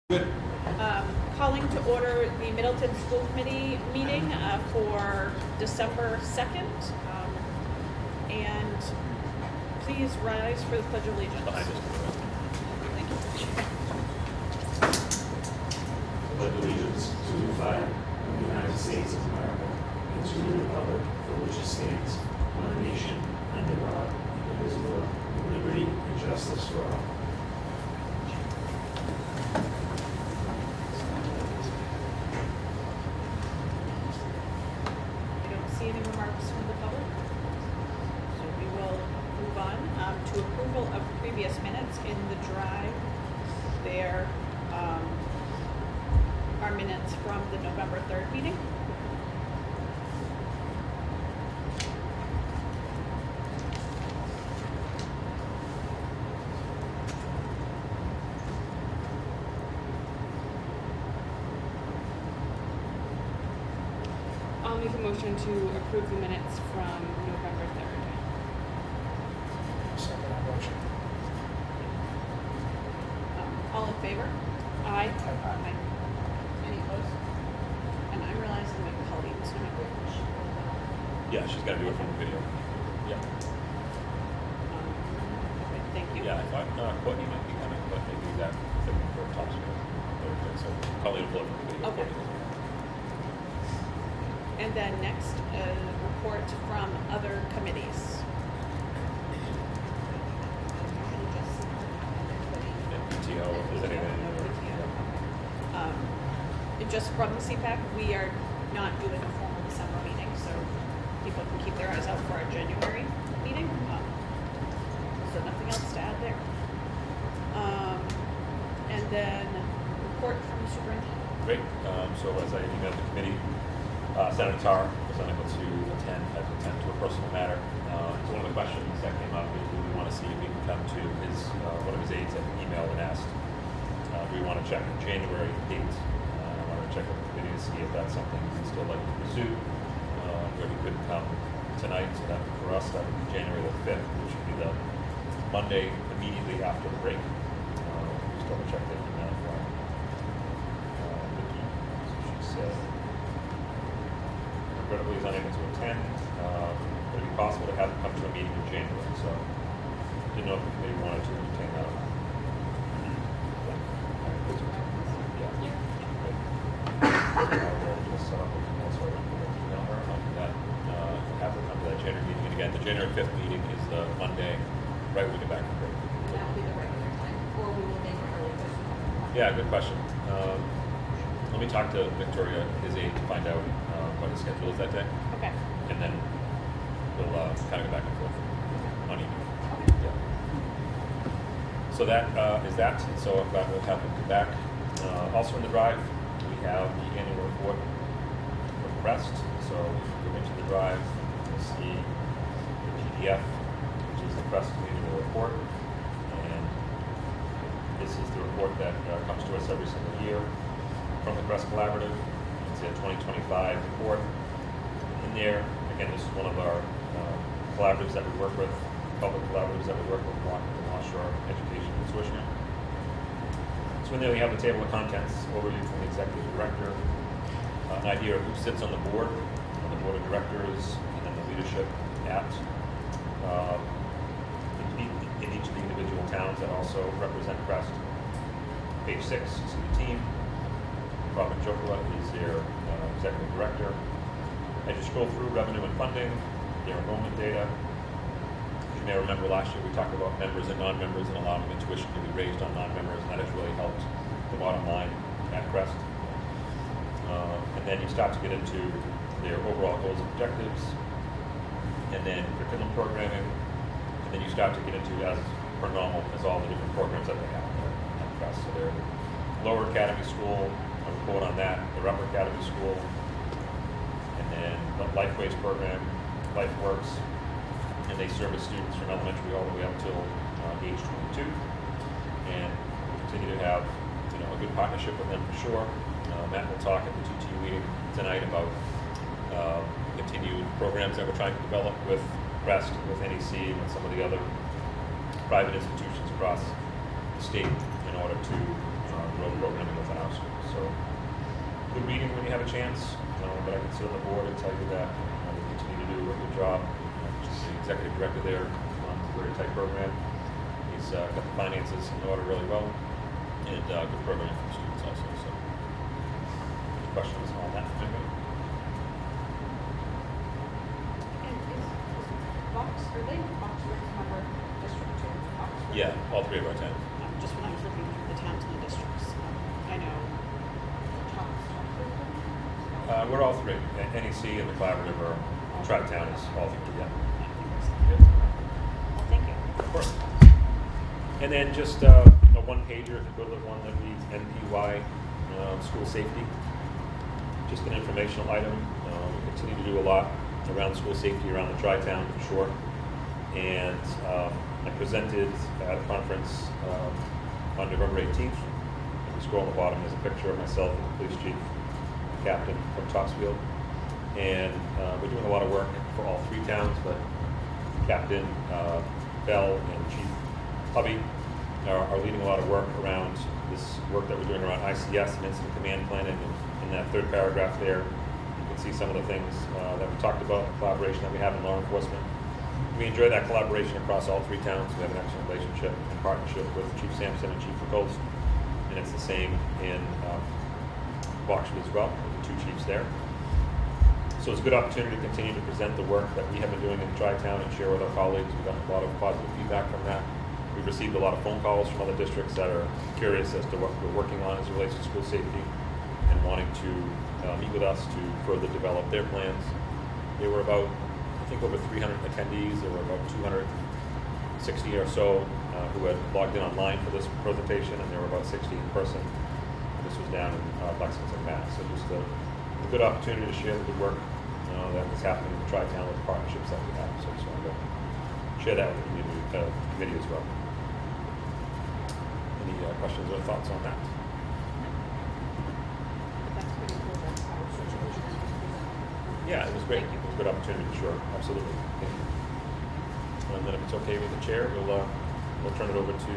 Good. Calling to order the Middleton School Committee meeting for December 2nd. And please rise for the Pledge of Allegiance. Behind us. Thank you. Pledge allegiance to the flag of the United States of America and to the republic for which it stands, one nation, under God, indivisible, with liberty and justice for all. I don't see any remarks from the public, so we will move on to approval of previous minutes in the drive. There are minutes from the November 3rd meeting. I'll make a motion to approve the minutes from November 3rd. Second that motion. All in favor? Aye. Aye. Any opposed? And I'm realizing that Colleen's not here. Yeah, she's got to do it from the video. Yeah. Okay, thank you. Yeah, I thought Courtney might be coming, but maybe that thing for top screen. Okay, so Colleen will float from the video. Okay. And then next, report from other committees. PTO, if there's anything. Just from the CPAC, we are not doing a formal December meeting, so people can keep their eyes out for our January meeting. So nothing else to add there. And then report from the superintendent. Great. So as I emailed the committee, Senator Tarr was unable to attend to a personal matter. So one of the questions that came up is, do we want to see if we can come to his, one of his aides had emailed and asked, do we want to check the January date? I want to check with the committee to see if that's something we'd still like to pursue, where he couldn't come tonight. So that for us, that would be January the 5th, which would be the Monday immediately after the break. Just double check that email from Vicky. So she said, regrettably is unable to attend. Would it be possible to have him come to a meeting in January? So didn't know if the committee wanted to entertain that or not. We'll set up a email so I can email her on that. Have her come to that January meeting. And again, the January 5th meeting is the Monday, right when we get back from break. That'll be the regular time, or we will make it early. Yeah, good question. Let me talk to Victoria, his aide, to find out what his schedule is that day. Okay. And then we'll kind of go back and forth on email. Yeah. So that is that. So I'm glad we'll have him come back. Also in the drive, we have the annual report from Crest. So if you go into the drive, you'll see the PDF, which is the Crest annual report. And this is the report that comes to us every single year from the Crest Collaborative. It's a 2025 report. In there, again, this is one of our collaboratives that we work with, public collaboratives that we work with, North Shore Education Consortium. So in there we have the table of contents, overview from the executive director, an idea of who sits on the board of directors, and then the leadership at in each of the individual towns that also represent Crest. Page 6, you see the team. Robert Jokala is their executive director. As you scroll through revenue and funding, their enrollment data. As you may remember last year we talked about members and non-members and allowing the tuition to be raised on non-members, and that has really helped the bottom line at Crest. And then you start to get into their overall goals and objectives, and then curriculum programming, and then you start to get into, as per normal, as all the different programs that they have at Crest. So their lower academy school, a report on that, their upper academy school, and then the LifeWays program, LifeWorks, and they service students from elementary all the way up till age 22. And we continue to have a good partnership with them for sure. Matt will talk at the 2T meeting tonight about continued programs that we're trying to develop with Crest, with NEC, and with some of the other private institutions across the state in order to road programming within our school. So, good reading when you have a chance, but I can sit on the board and tell you that they continue to do a good job. Just the executive director there runs a very tight program. He's got the finances in order really well, and good programming for the students also. So, any questions on that? Anybody? And is Boxford, are they Boxford member district too? Boxford? Yeah, all three of our towns. Just when I was looking through the towns and the districts, I know. We're all three. NEC and the Collaborative are Tri-Town is all three. Yeah. Well, thank you. Of course. And then just a one-pager, if you go to the one that reads NPY, school safety. Just an informational item. We continue to do a lot around school safety around the Tri-Town for sure. And I presented at a conference on November 18th. If you scroll on the bottom, there's a picture of myself and the police chief, the captain from Topsfield. And we're doing a lot of work for all three towns, but Captain Bell and Chief Hubby are leading a lot of work around this work that we're doing around ICS and incident command planning. And in that third paragraph there, you can see some of the things that we talked about, the collaboration that we have in law enforcement. We enjoy that collaboration across all three towns. We have an excellent relationship and partnership with Chief Sampson and Chief Ricost, and it's the same in Boxford as well, with the two chiefs there. So it's a good opportunity to continue to present the work that we have been doing in Tri-Town and share with our colleagues. We've gotten a lot of positive feedback from that. We've received a lot of phone calls from other districts that are curious as to what we're working on as it relates to school safety and wanting to meet with us to further develop their plans. There were about, I think, over 300 attendees. There were about 260 or so who had logged in online for this presentation, and there were about 60 in person. This was down in Lexington, Mass. So just a good opportunity to share the good work that is happening in Tri-Town with the partnerships that we have. So I just wanted to share that with the committee as well. Any questions or thoughts on that? That's pretty cool, that's how situations are presented. Yeah, it was great. It was a good opportunity, for sure. Absolutely. Thank you. And then if it's okay with the chair, we'll turn it over to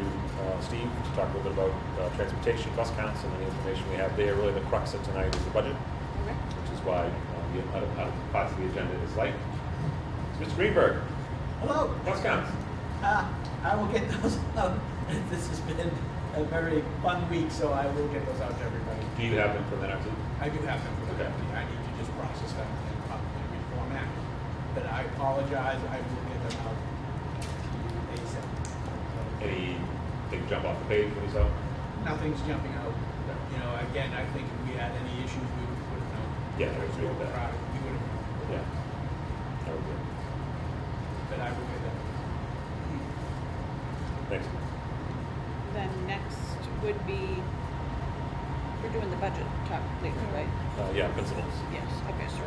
Steve to talk a little bit about transportation, bus counts, and any information we have there. Really the crux of tonight is the budget, Okay. which is why the other parts of the agenda is light. So Mr. Greenberg, Hello. bus counts. I will get those out. This has been a very fun week, so I will get those out to everybody. Do you have them from NRT? I do have them for Okay. that. I need to just process them and probably reformat. But I apologize. I will get them out to you ASAP. Anything jump off the page when you saw? Nothing's jumping out. You know, again, I think if we had any issues, we would have known. Yeah, I agree with that. We would have known. Yeah. That was good. But I will get them. Thanks. Then next would be, we're doing the budget talk later, right? Yeah, principals. Yes, okay, so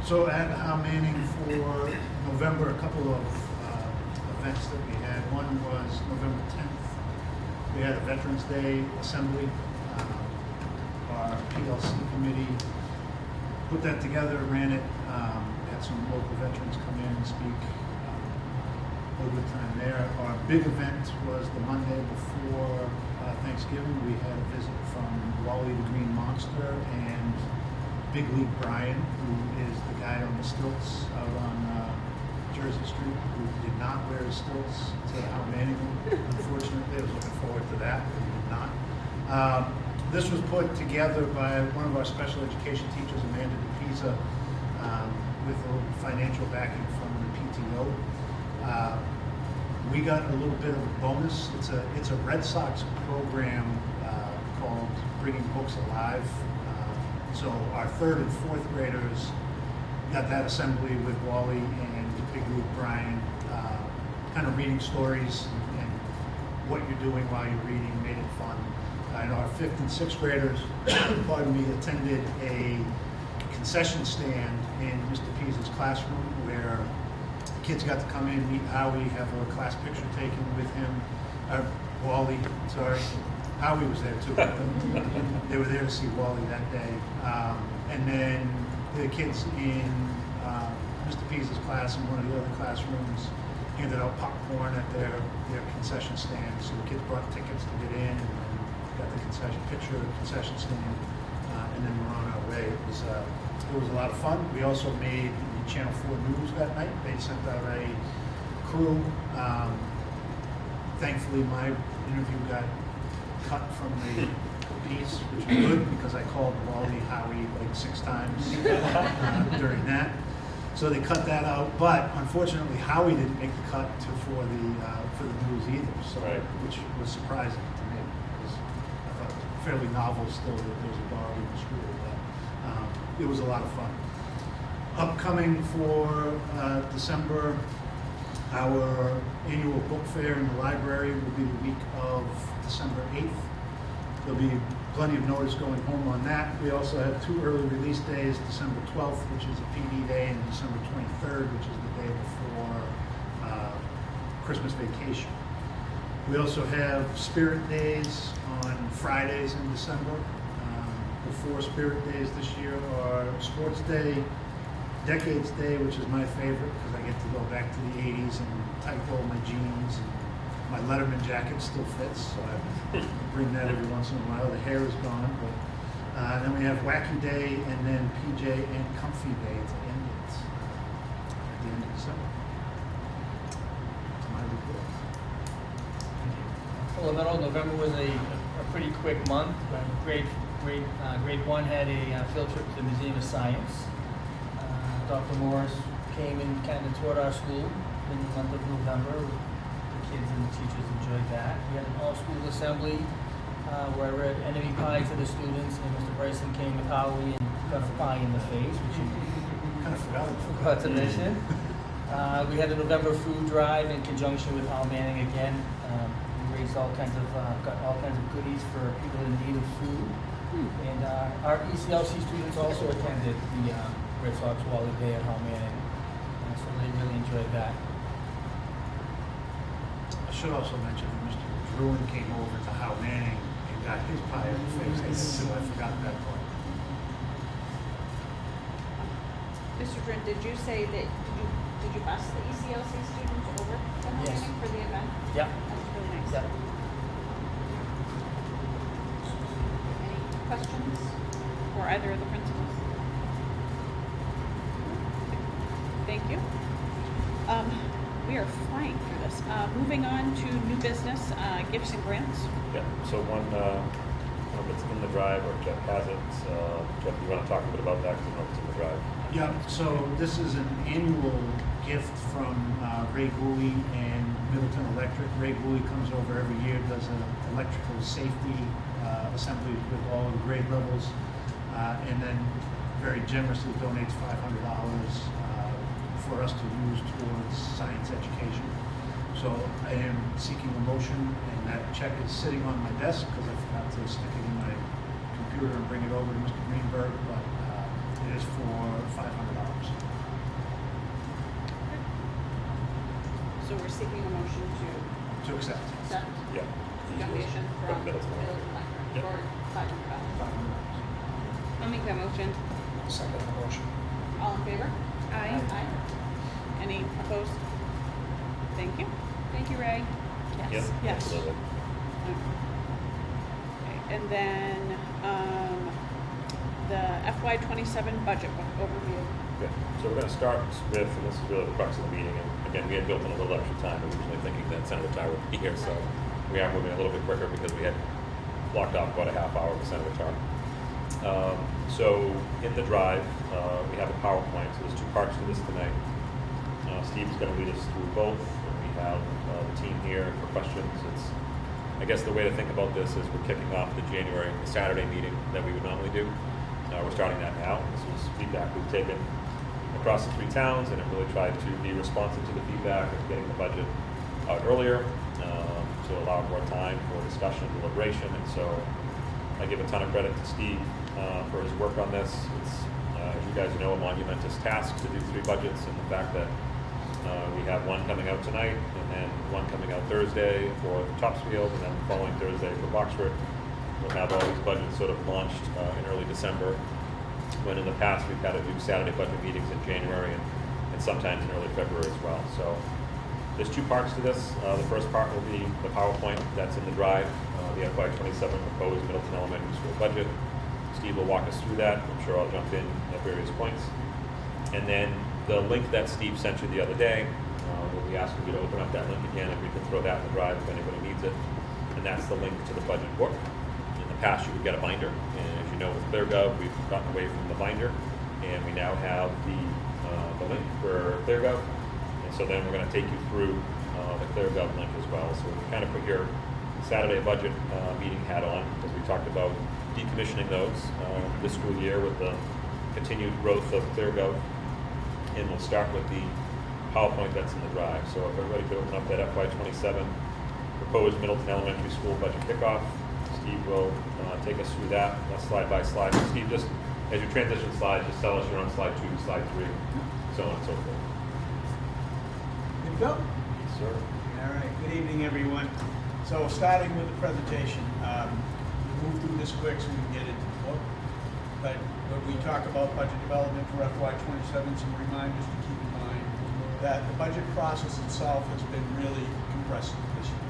So at Manning for November, a couple of events that we had. One was November 10th. We had a Veterans Day Assembly. Our PLC committee put that together, ran it, had some local veterans come in and speak. A good time there. Our big event was the Monday before Thanksgiving. We had a visit from Wally the Green Monster and Big League Brian, who is the guy on the stilts out on Jersey Street, who did not wear his stilts to Mount Manning. Unfortunately, I was looking forward to that, but he did not. This was put together by one of our special education teachers, Amanda DePisa, with a little financial backing from the PTO. We got a little bit of a bonus. It's a Red Sox program called Bringing Books Alive. So our third and fourth graders got that assembly with Wally and Big Luke Brian, kind of reading stories and what you're doing while you're reading, made it fun. And our fifth and sixth graders, pardon me, attended a concession stand in Mr. Pease's classroom where kids got to come in, meet Howie, have a class picture taken with him. Wally, sorry. Howie was there too. They were there to see Wally that day. And then the kids in Mr. Pease's class in one of the other classrooms handed out popcorn at their concession stand, so the kids brought tickets to get in, and then got the picture of the concession stand, and then we're on our way. It was a lot of fun. We also made the Channel 4 News that night. They sent out a crew. Thankfully, my interview got cut from the piece, which was good because I called Wally Howie like 6 times during that. So they cut that out, but unfortunately Howie didn't make the cut for the news either. So, Right. which was surprising to me because I thought it was fairly novel still that there's a dog in the school. But it was a lot of fun. Upcoming for December, our annual book fair in the library will be the week of December 8th. There'll be plenty of notice going home on that. We also have 2 early release days, December 12th, which is a PD day, and December 23rd, which is the day before Christmas vacation. We also have Spirit Days on Fridays in December. The 4 Spirit Days this year are Sports Day, Decades Day, which is my favorite because I get to go back to the 80s and tighten my jeans, and my Letterman jacket still fits, so I bring that every once in a while. The hair is gone, but then we have Wacky Day and then PJ and Comfy Day to end it at the end of December. That's my report. Fundamental, November was a pretty quick month. Grade 1 had a field trip to the Museum of Science. Dr. Morris came and kind of toured our school in the month of November. The kids and the teachers enjoyed that. We had an all-school assembly where I read Enemy Pie to the students, and Mr. Bryson came with Howie and got a pie in the face, which you Kind of forgot to mention. We had a November food drive in conjunction with Hal Manning again. We raised got all kinds of goodies for people in need of food. And our ECLC students also attended the Red Sox Wally Day at Hal Manning, so they really enjoyed that. I should also mention that Mr. Druin came over to Hal Manning and got his pie in the face, so I forgot that part. Mr. Drin, did you say that, did you bus the ECLC students over to Hal Yes. Manning for the event? Yep. That was really nice. Yep. Any questions for either of the principals? Thank you. We are flying through this. Moving on to new business, gifts and grants. Yeah, so one, I don't know if it's in the drive or Jeff has it. Jeff, you want to talk a bit about that because I don't know if it's in the drive. Yeah, so this is an annual gift from Ray Gooley and Middleton Electric. Ray Gooley comes over every year, does an electrical safety assembly with all the grade levels, and then very generously donates $500 for us to use towards science education. So I am seeking a motion, and that check is sitting on my desk because I forgot to stick it in my computer and bring it over to Mr. Greenberg, but it is for $500. So we're seeking a motion to To accept. accept Yeah. donation from Middleton. Middleton Electric Yep. for $500. I'll make that motion. Second the motion. All in favor? Aye. Aye. Any opposed? Thank you. Thank you, Ray. Yep, Yes. Yes. absolutely. Okay, and then the FY27 budget overview. Okay, so we're going to start with, and this is really the crux of the meeting, and again, we had built in a little extra time, originally thinking that Senator Tar would be here, so we are moving a little bit quicker because we had blocked off about a half hour with Senator Tar. So in the drive, we have a PowerPoint, so there's 2 parts to this tonight. Steve is going to lead us through both, and we have the team here for questions. I guess the way to think about this is we're kicking off the Saturday meeting that we would normally do. We're starting that now. This was feedback we've taken across the 3 towns, and have really tried to be responsive to the feedback of getting the budget out earlier to allow more time for discussion and deliberation. And so I give a ton of credit to Steve for his work on this. It's, as you guys know, a monumentous task to do 3 budgets, and the fact that we have one coming out tonight, and then one coming out Thursday for Topsfield, and then the following Thursday for Boxford. We'll have all these budgets sort of launched in early December, when in the past we've had to do Saturday budget meetings in January and sometimes in early February as well. So There's two parts to this. The first part will be the PowerPoint that's in the drive, the FY27 proposed Middleton Elementary School budget. Steve will walk us through that. I'm sure I'll jump in at various points. And then the link that Steve sent you the other day, we'll be asking you to open up that link again, and we can throw that in the drive if anybody needs it. And that's the link to the budget book. In the past, you would get a binder, and as you know, with ClearGov, we've gotten away from the binder, and we now have the link for ClearGov. And so then we're going to take you through the ClearGov link as well. So we kind of put your Saturday budget meeting hat on, because we talked about decommissioning those this school year with the continued growth of ClearGov. And we'll start with the PowerPoint that's in the drive. So if everybody could open up that FY27 proposed Middleton Elementary School budget kickoff. Steve will take us through that slide by slide. Steve, just as you transition slides, just tell us you're on slide 2, slide 3, so on and so forth. Good to go? Yes, sir. All right, good evening, everyone. So starting with the presentation, we'll move through this quick so we can get into the book. But when we talk about budget development for FY27, some reminders to keep in mind that the budget process itself has been really compressed this year.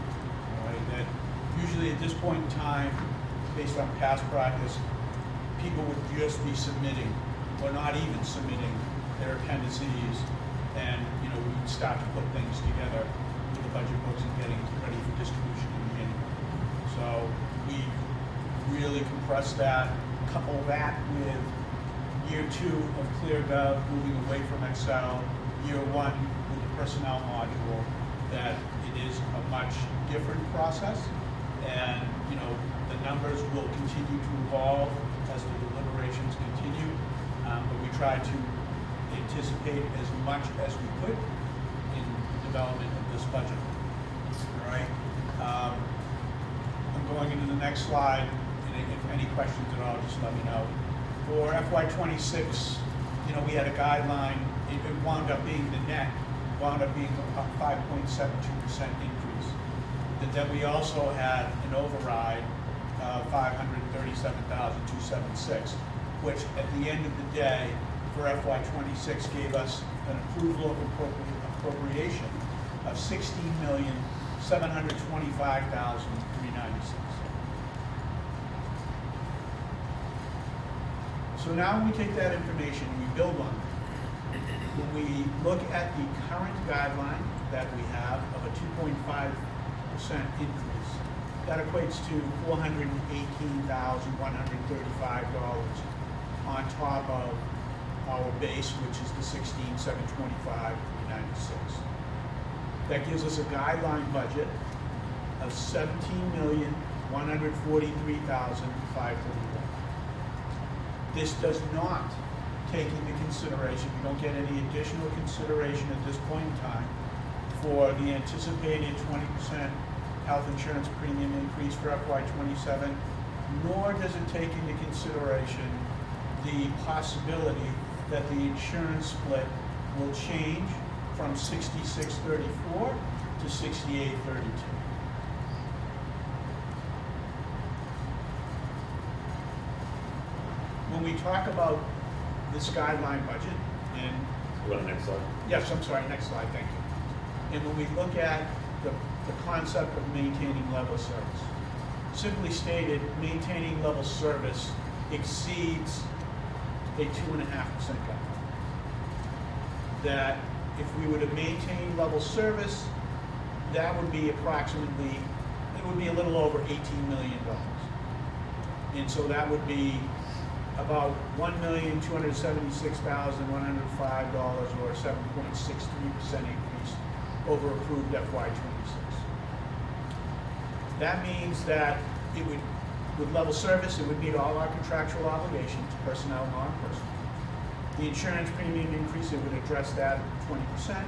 All right, that usually at this point in time, based on past practice, people would just be submitting, or not even submitting, their appendices, and we'd start to put things together with the budget books and getting ready for distribution in January. So we really compressed that, couple that with year 2 of ClearGov, moving away from Excel, year 1 with the personnel module, that it is a much different process, and the numbers will continue to evolve as the deliberations continue, but we try to anticipate as much as we could in the development of this budget. All right, I'm going into the next slide, and if any questions at all, just let me know. For FY26, we had a guideline. It wound up being the net, wound up being a 5.72% increase. That we also had an override of $537,276, which at the end of the day for FY26 gave us an approved local appropriation of $16,725,396. So now when we take that information and we build on it, when we look at the current guideline that we have of a 2.5% increase, that equates to $418,135 on top of our base, which is the $16,725,396. That gives us a guideline budget of $17,143,531. This does not take into consideration, we don't get any additional consideration at this point in time for the anticipated 20% health insurance premium increase for FY27, nor does it take into consideration the possibility that the insurance split will change from 66-34 to 68-32. When we talk about this guideline budget, and Go on the next slide. yes, I'm sorry, next slide, thank you. And when we look at the concept of maintaining level service, simply stated, maintaining level service exceeds a 2.5% guideline. That if we were to maintain level service, that would be approximately, it would be a little over $18 million. And so that would be about $1,276,105, or a 7.63% increase over approved FY26. That means that it would, with level service, it would meet all our contractual obligations, personnel, non-personnel. The insurance premium increase, it would address that 20%,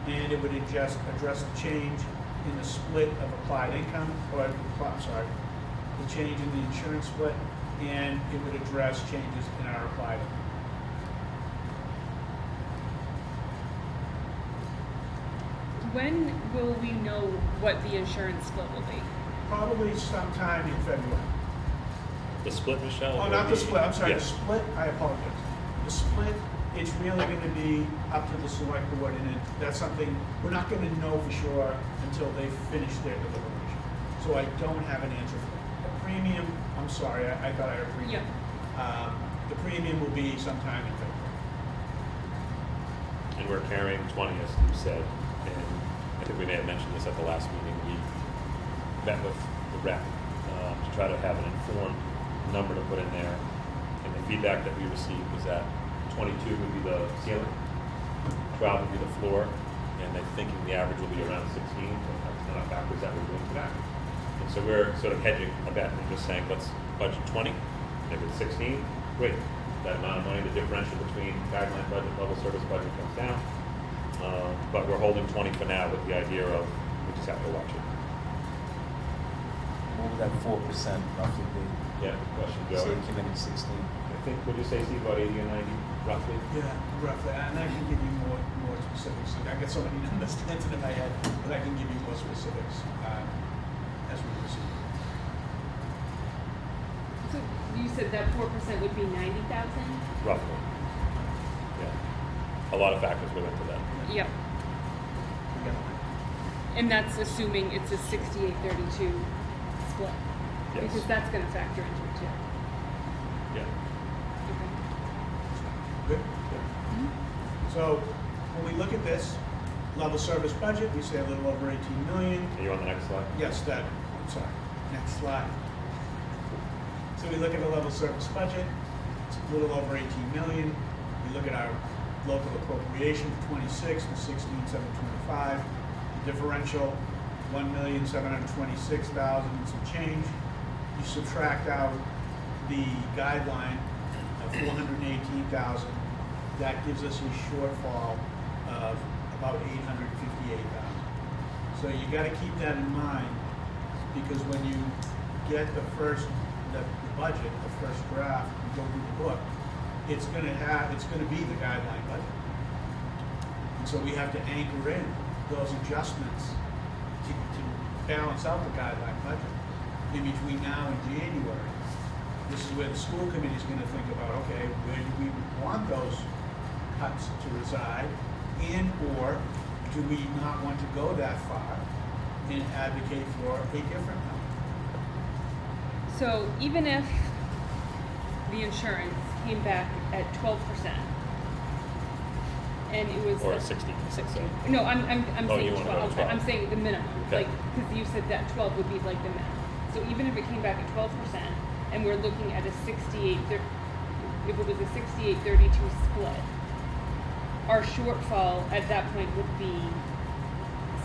and it would address the change in the split of applied income, or the change in the insurance split, and it would address changes in our applied income. When will we know what the insurance split will be? Probably sometime in February. The split, Michelle? Oh, not the split, I'm sorry, Yeah. the split, I apologize. The split it's really gonna be up to the select board, and that's something, we're not gonna know for sure until they finish their deliberation. So I don't have an answer for that. A premium, I'm sorry, I thought I heard premium. The premium will be sometime in February. And we're carrying 20, as Steve said, and I think we may have mentioned this at the last meeting. We met with the rep to try to have an informed number to put in there, and the feedback that we received was that 22 would be the ceiling, 12 would be the floor, and they're thinking the average will be around 16, so that's not backwards that we're doing today. And so we're sort of hedging a bet and just saying, let's budget 20, if it's 16, great. That amount of money, the differential between guideline budget, level service budget comes down, but we're holding 20 for now with the idea of, we just have to watch it. What would that 4% roughly be? Yeah, question, Joe. Say it came in at 16. I think, would you say, Steve, about 80 or 90, roughly? Yeah, roughly, and I can give you more specifics. I got so many numbers dancing in my head, but I can give you more specifics as we proceed. So you said that 4% would be 90,000? Roughly. Yeah. A lot of factors go into that. Yep. We got one. And that's assuming it's a 68-32 split? Yes. Because that's gonna factor into it too. Yeah. Okay. Good? So, when we look at this, level service budget, we say a little over 18 million. Are you on the next slide? Yes, I'm sorry, next slide. So we look at the level service budget, it's a little over 18 million. We look at our local appropriation for 26, the 16,725. The differential, 1,726,000 and some change. You subtract out the guideline of 418,000, that gives us a shortfall of about 858,000. So you got to keep that in mind, because when you get the budget, the first draft, you go through the book, it's going to be the guideline budget. And so we have to anchor in those adjustments to balance out the guideline budget. In between now and January, this is where the school committee is going to think about, okay, where do we want those cuts to reside, or do we not want to go that far and advocate for a different number? So even if the insurance came back at 12%, and it was Or 60. 60. No, I'm Oh, saying you wanna go to 12. I'm 12. saying the minimum, Okay. like, because you said that 12 would be like the minimum. So even if it came back at 12%, and we're looking at a 68, if it was a 68-32 split, our shortfall at that point would be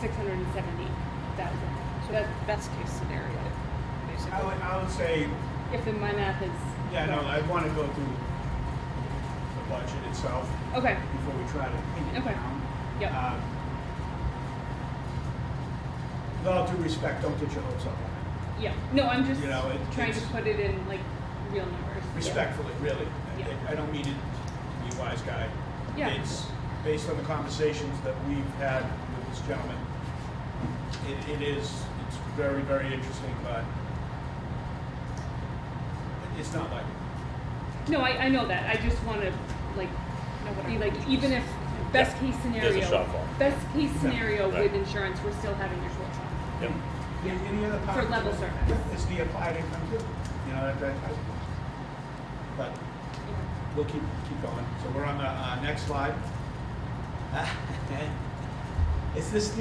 670,000. So that's best case scenario, basically. I would say, If my math is yeah, no, correct. I'd want to go through the budget itself Okay. before we try to pin it Okay. down. Yep. With all due respect, don't get your hopes up on it. Yeah. No, I'm just You know, trying to it's- put it in like real numbers. Respectfully, really. Yeah. I don't mean it to be a wise guy. Yeah. It's based on the conversations that we've had with this gentleman. It's very, very interesting, but it's not like, No, I know that. I just want to like be like, even if best Yeah. case There's a scenario, shortfall. best case scenario Right. with insurance, we're still having your shortfall. Yep. Yeah. any other part. For level service. It's the applied income too. You know, but we'll keep going. So we're on the next slide. Is this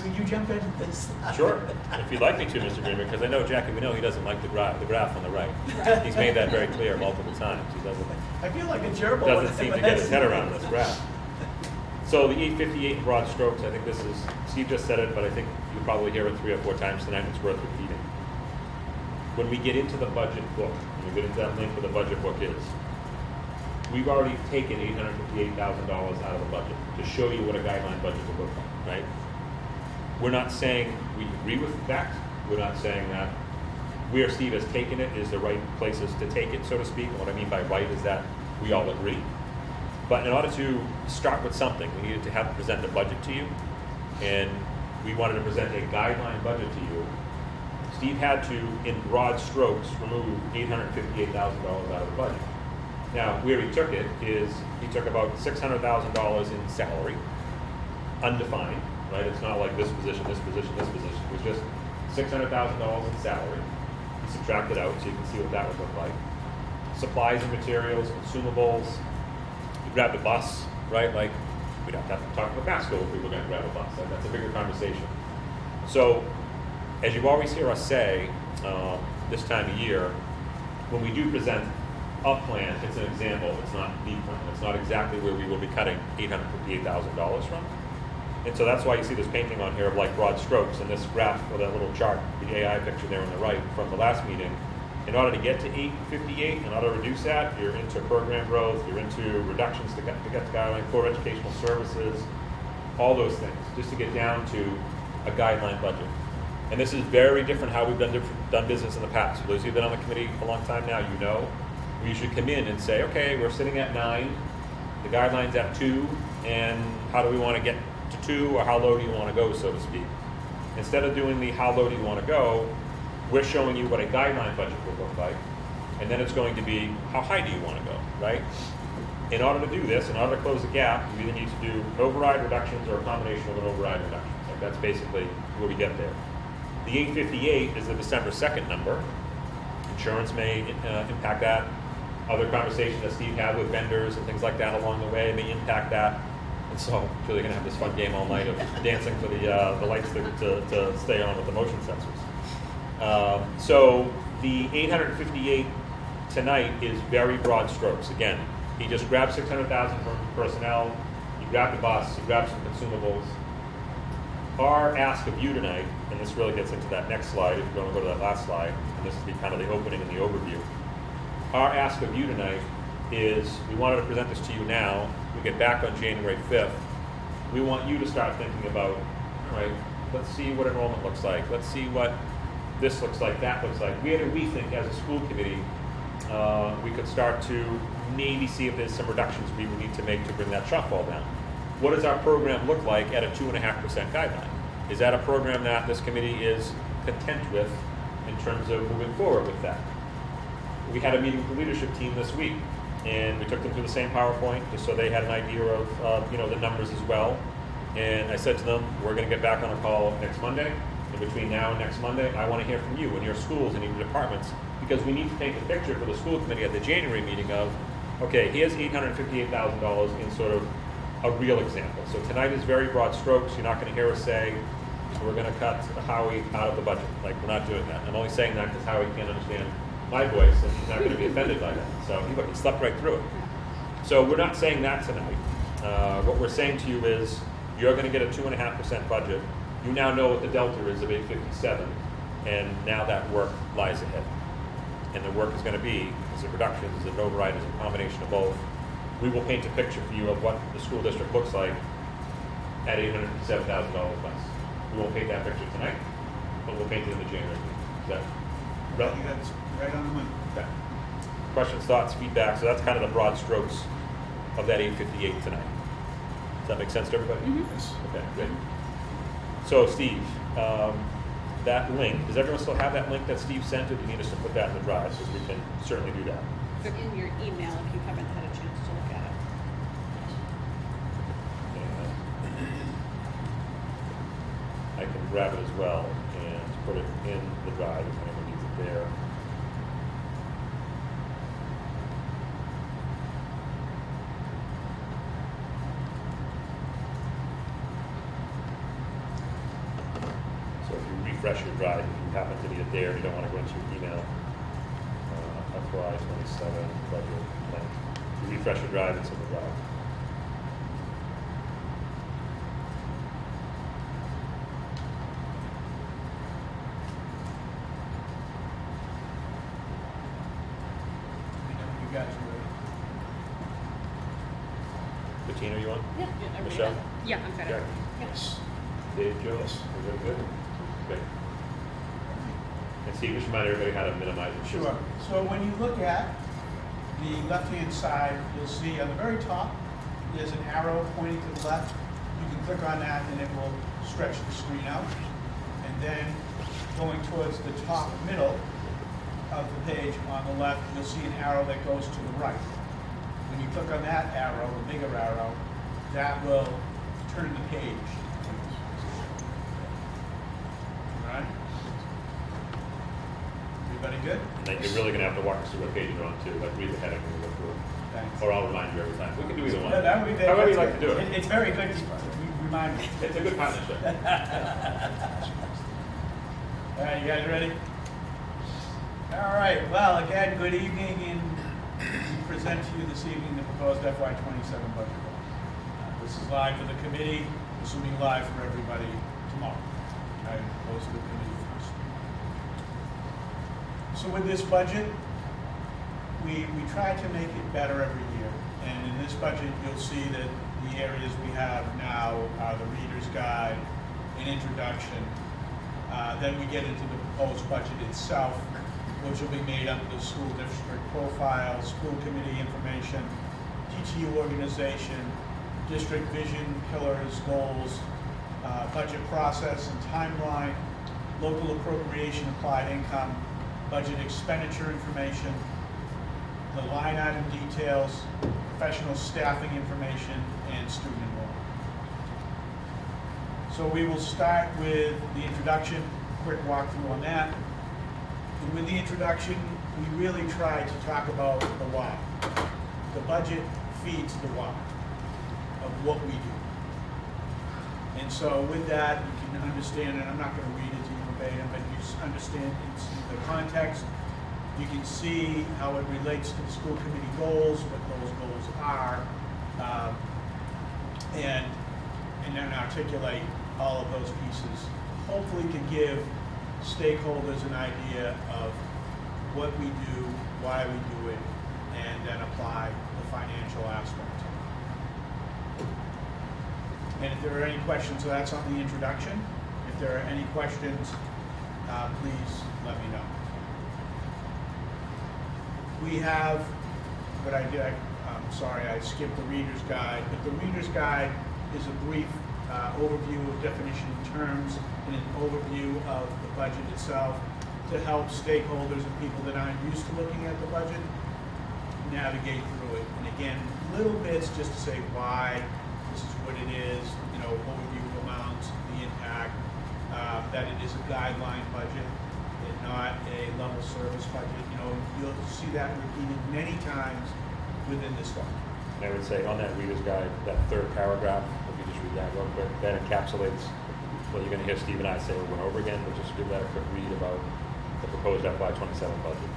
when you jump in? This slide? Sure, if you'd like me to, Mr. Greenberg, because I know, Jackie, we know he doesn't like the graph on the right. He's made that very clear multiple times. He I feel like a gerbil. doesn't seem to get his head around this graph. So the 858 in broad strokes, I think this is, Steve just said it, but I think you'll probably hear it 3 or 4 times tonight, it's worth repeating. When we get into the budget book, when we get into that link where the budget book is, we've already taken $858,000 out of the budget to show you what a guideline budget would look like, right? We're not saying we agree with that. We're not saying that where Steve has taken it is the right places to take it, so to speak. And what I mean by right is that we all agree. But in order to start with something, we needed to present a budget to you, and we wanted to present a guideline budget to you. Steve had to, in broad strokes, remove $858,000 out of the budget. Now, where he took it is, he took about $600,000 in salary, undefined, right? It's not like this position, this position, this position. It was just $600,000 in salary. He subtracted out so you can see what that would look like. Supplies and materials, consumables. You grab the bus, right? Like, we'd have to talk about Basco if we were going to grab a bus. That's a bigger conversation. So, as you always hear us say, this time of year, when we do present a plan, it's an example, it's not the plan. It's not exactly where we will be cutting $858,000 from. And so that's why you see this painting on here of like broad strokes, and this graph or that little chart, the AI picture there on the right from the last meeting. In order to get to 858, in order to reduce that, you're into program growth, you're into reductions to get to guideline, core educational services, all those things, just to get down to a guideline budget. And this is very different how we've done business in the past. For those of you who've been on the committee a long time now, you know, we usually come in and say, okay, we're sitting at 9, the guideline's at 2, and how do we want to get to 2, or how low do you want to go, so to speak. Instead of doing the how low do you want to go, we're showing you what a guideline budget will look like, and then it's going to be how high do you want to go, right? In order to do this, in order to close the gap, you either need to do override reductions or a combination of an override reduction. Like that's basically where we get there. The 858 is the December 2nd number. Insurance may impact that. Other conversations that Steve had with vendors and things like that along the way may impact that. And so I'm sure they're going to have this fun game all night of dancing for the lights to stay on with the motion sensors. So the 858 tonight is very broad strokes. Again, he just grabbed 600,000 from personnel, he grabbed the bus, he grabbed some consumables. Our ask of you tonight, and this really gets into that next slide, if you want to go to that last slide, and this is kind of the opening and the overview. Our ask of you tonight is, we wanted to present this to you now, we get back on January 5th, we want you to start thinking about, all right, let's see what enrollment looks like, let's see what this looks like, that looks like. Where do we think as a school committee we could start to maybe see if there's some reductions we would need to make to bring that shortfall down? What does our program look like at a 2.5% guideline? Is that a program that this committee is content with in terms of moving forward with that? We had a meeting with the leadership team this week, and we took them through the same PowerPoint just so they had an idea of the numbers as well. And I said to them, we're going to get back on a call next Monday. And between now and next Monday, I want to hear from you in your schools and in your departments, because we need to paint the picture for the school committee at the January meeting of, okay, here's $858,000 in sort of a real example. So tonight is very broad strokes. You're not going to hear us say, we're going to cut Howie out of the budget. Like, we're not doing that. I'm only saying that because Howie can't understand my voice, and he's not going to be offended by that. So he slept right through it. So we're not saying that tonight. What we're saying to you is, you're going to get a 2.5% budget. You now know what the delta is of 857, and now that work lies ahead. And the work is going to be, is it reductions, is it an override, is it a combination of both? We will paint a picture for you of what the school district looks like at $857,000 less. We won't paint that picture tonight, but we'll paint it in the January meeting. Is that I think that's right on the money. okay? Questions, thoughts, feedback. So that's kind of the broad strokes of that 858 tonight. Does that make sense to everybody? Mhm. Yes. Okay, good. So Steve, that link, does everyone still have that link that Steve sent, or do you need us to put that in the drive? Because we can certainly do that. It's in your email if you haven't had a chance to look at it. I can grab it as well and put it in the drive if anyone needs it there. So if you refresh your drive, if you happen to need it there and you don't want to go into your email, FY27 budget link. If you refresh your drive, it's in the drive. You guys are ready. Bettina, you on? Yeah. I read Michelle? it. Yeah, I'm better. Jack? Yes. Dave, Joe? Yes. Is that good? Good. And Steve, just remind everybody how to minimize it. Sure. So when you look at the left-hand side, you'll see on the very top, there's an arrow pointing to the left. You can click on that and it will stretch the screen out. And then going towards the top middle of the page on the left, you'll see an arrow that goes to the right. When you click on that arrow, the bigger arrow, that will turn the page. All right? Everybody good? And then you're really gonna have to walk us through what page you're on too, like read the heading and we'll go through it. Thanks. Or I'll remind you every time. We can do either one. No, that would be good. However you like to do it. It's very good to remind me. It's a good partnership. All right, you guys ready? All right, well, again, good evening, and we present to you this evening the proposed FY27 budget. This is live for the committee, this will be live for everybody tomorrow. Okay, goes to the committee first. So with this budget, we try to make it better every year. And in this budget, you'll see that the areas we have now are the reader's guide, an introduction. Then we get into the proposed budget itself, which will be made up of the school district profile, school committee information, TTU organization, district vision, pillars, goals, budget process and timeline, local appropriation, applied income, budget expenditure information, the line item details, professional staffing information, and student enrollment. So we will start with the introduction, quick walkthrough on that. And with the introduction, we really try to talk about the why. The budget feeds the why of what we do. And so with that, you can understand, and I'm not going to read it to you verbatim, but you just understand the context. You can see how it relates to the school committee goals, what those goals are, and then articulate all of those pieces. Hopefully can give stakeholders an idea of what we do, why we do it, and then apply the financial aspect. And if there are any questions, so that's on the introduction. If there are any questions, please let me know. We have, what I did, I'm sorry, I skipped the reader's guide, but the reader's guide is a brief overview of definition and terms and an overview of the budget itself to help stakeholders and people that aren't used to looking at the budget navigate through it. And again, little bits just to say why, this is what it is, you know, overview of amounts, the impact, that it is a guideline budget and not a level service budget. You know, you'll see that repeated many times within this document. And I would say on that reader's guide, that third paragraph, if you just read that real quick, that encapsulates what you're going to hear Steve and I say over and over again, but just give that a quick read about the proposed FY27 budget.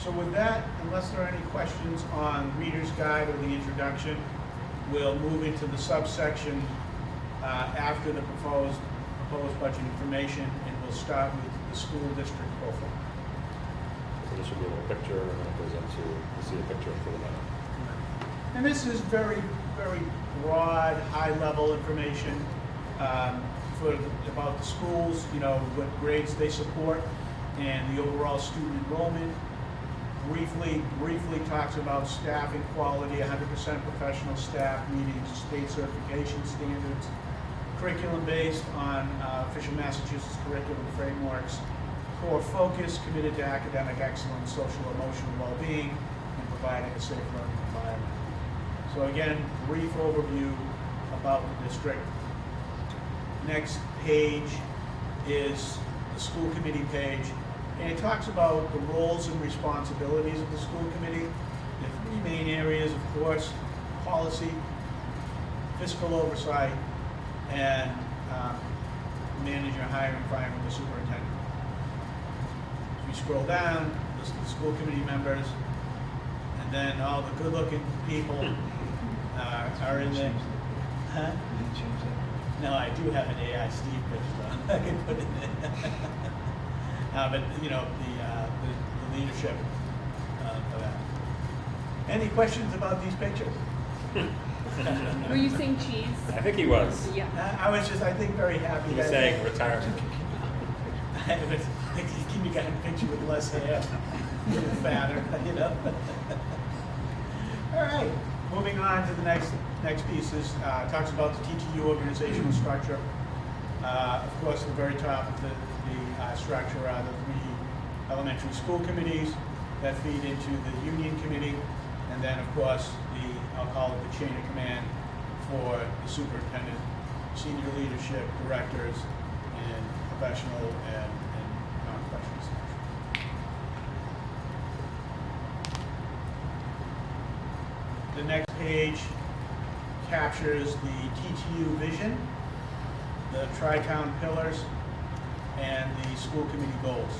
So with that, unless there are any questions on Reader's Guide or the introduction, we'll move into the subsection after the proposed budget information, and we'll start with the school district profile. So this will be a little picture, and then it goes into, you see a picture for the letter. And this is very, very broad, high-level information about the schools, you know, what grades they support, and the overall student enrollment. Briefly talks about staffing quality, 100% professional staff meeting state certification standards, curriculum based on official Massachusetts curriculum frameworks, core focus committed to academic excellence, social emotional well-being, and providing a safe learning environment. So again, brief overview about the district. Next page is the school committee page. And it talks about the roles and responsibilities of the school committee. The three main areas, of course, policy, fiscal oversight, and manager hiring, firing the superintendent. As we scroll down, list of the school committee members, and then all the good-looking people are in there. Huh? No, I do have an AI Steve picture on. I can put it in. But you know the leadership for that. Any questions about these pictures? Were you saying cheese? I think he was. Yeah. I was just, I think, very happy. He was that- saying retirement. I was thinking, can you get a picture with less hair, a little fatter, you know? All right, moving on to the next piece is, talks about the TTU organizational structure. Of course, at the very top of the structure are the 3 elementary school committees that feed into the union committee, and then, of course, I'll call it the chain of command for the superintendent, senior leadership, directors, and professional and non-professional staff. The next page captures the TTU vision, the tri-town pillars, and the school committee goals.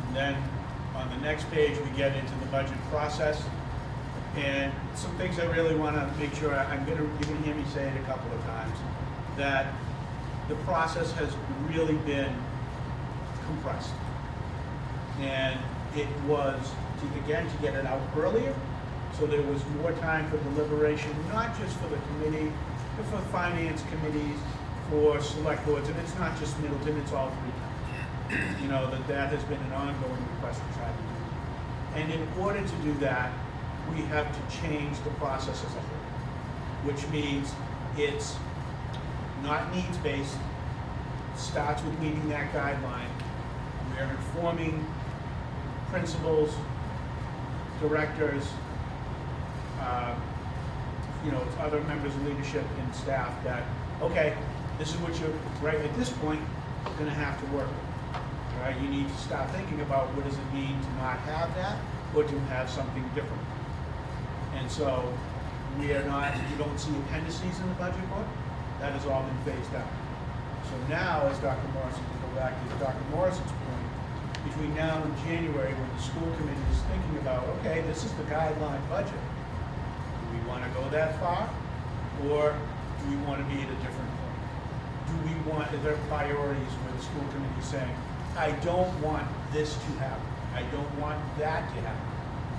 And then on the next page, we get into the budget process. And some things I really want to make sure, you're going to hear me say it a couple of times, that the process has really been compressed. And it was, to get it out earlier, so there was more time for deliberation, not just for the committee, but for finance committees, for select boards, and it's not just Middleton, it's all 3 towns. You know, that has been an ongoing request to try to do. And in order to do that, we have to change the process as a whole, which means it's not needs-based, starts with meeting that guideline. We're informing principals, directors, other members of leadership and staff that, okay, this is what you're, right at this point, going to have to work with. Right? You need to start thinking about what does it mean to not have that, or to have something different. And so we are not, you don't see appendices in the budget book. That has all been phased out. So now, as Dr. Morrison, to go back to Dr. Morrison's point, between now and January, when the school committee is thinking about, okay, this is the guideline budget. Do we want to go that far? Or do we want to be at a different point? Are there priorities where the school committee is saying, I don't want this to happen. I don't want that to happen.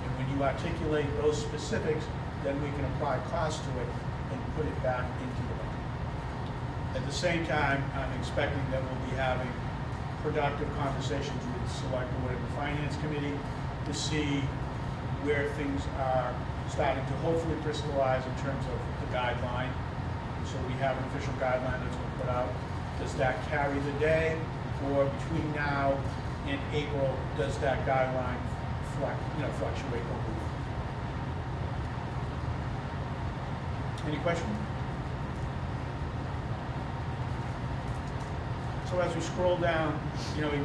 And when you articulate those specifics, then we can apply cost to it and put it back into the budget. At the same time, I'm expecting that we'll be having productive conversations with the select board and the finance committee to see where things are starting to hopefully crystallize in terms of the guideline. So we have an official guideline that's been put out. Does that carry the day? Or between now and April, does that guideline fluctuate or move? Any questions? So as we scroll down,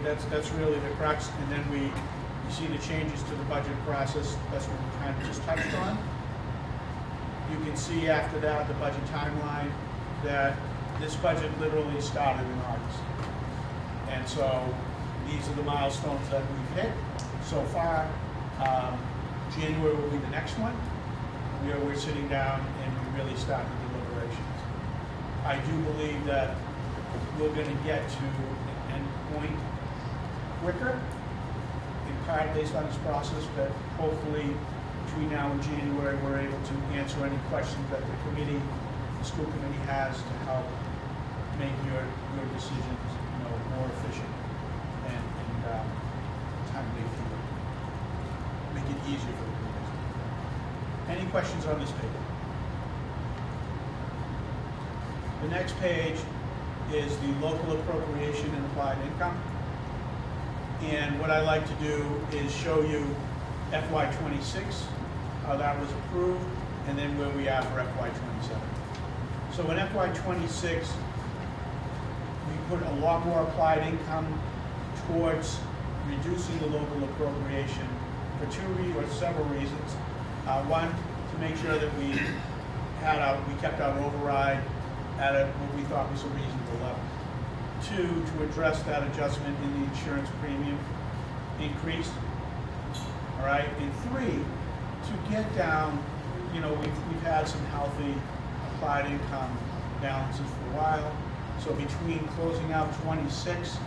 that's really the crux, and then you see the changes to the budget process. That's what we kind of just touched on. You can see after that, the budget timeline, that this budget literally started in August. And so these are the milestones that we've hit so far. January will be the next one, where we're sitting down and we really start the deliberations. I do believe that we're going to get to an end point quicker, in part based on this process, but hopefully between now and January, we're able to answer any questions that the school committee has to help make your decisions, more efficient and timely for you. Make it easier for the committee. Any questions on this page? The next page is the local appropriation and applied income. And what I like to do is show you FY26, how that was approved, and then where we are for FY27. So in FY26, we put a lot more applied income towards reducing the local appropriation for several reasons. One, to make sure that we kept our override at what we thought was a reasonable level. Two, to address that adjustment in the insurance premium increase. All right, and three, to get down, we've had some healthy applied income balances for a while. So between closing out 25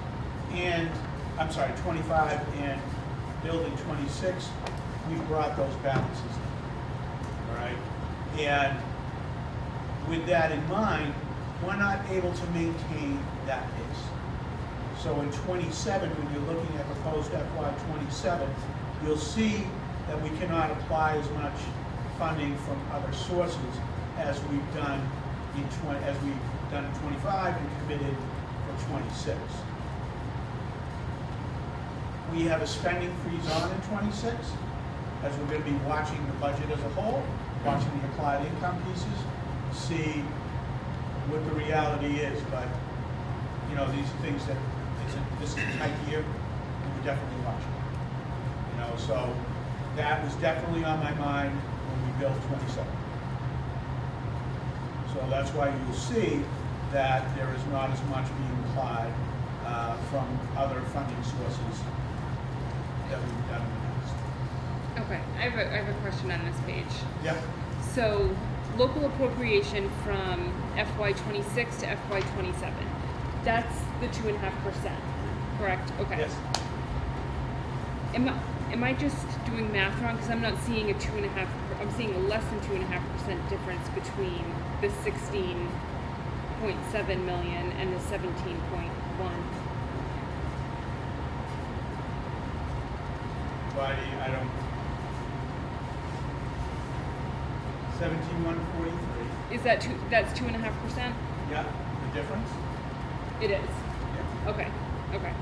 and building 26, we've brought those balances in, all right? And with that in mind, we're not able to maintain that pace. So in 27, when you're looking at proposed FY27, you'll see that we cannot apply as much funding from other sources as we've done in 25 and committed for 26. We have a spending freeze on in 26, as we're going to be watching the budget as a whole, watching the applied income pieces, see what the reality is. But you know, these are things that this is a tight year, and we're definitely watching. You know, so that was definitely on my mind when we built 27. So that's why you'll see that there is not as much being applied from other funding sources that we've done in the past. Okay, I have a question on this page. Yep. So, local appropriation from FY26 to FY27. That's the 2.5%, correct? Okay. Yes. Am I just doing math wrong? Because I'm not seeing a 2.5. I'm seeing a less than 2.5% difference between the 16.7 million and the 17.1. Why I don't. 17,143. Is that that's 2.5%? Yeah, the difference. It is. Yeah. Okay. Okay.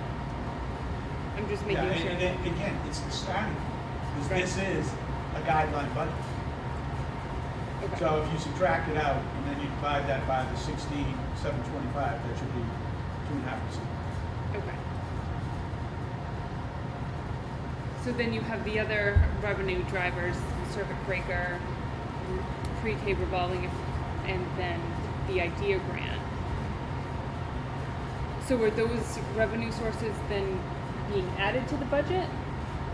I'm just Yeah, making sure. and again, it's the starting, because Right. this is a guideline budget. Okay. So if you subtract it out and then you divide that by the 16,725, that should be 2.5%. Okay. So then you have the other revenue drivers, circuit breaker, pre-K revolving, and then the IDEA grant. So are those revenue sources then being added to the budget?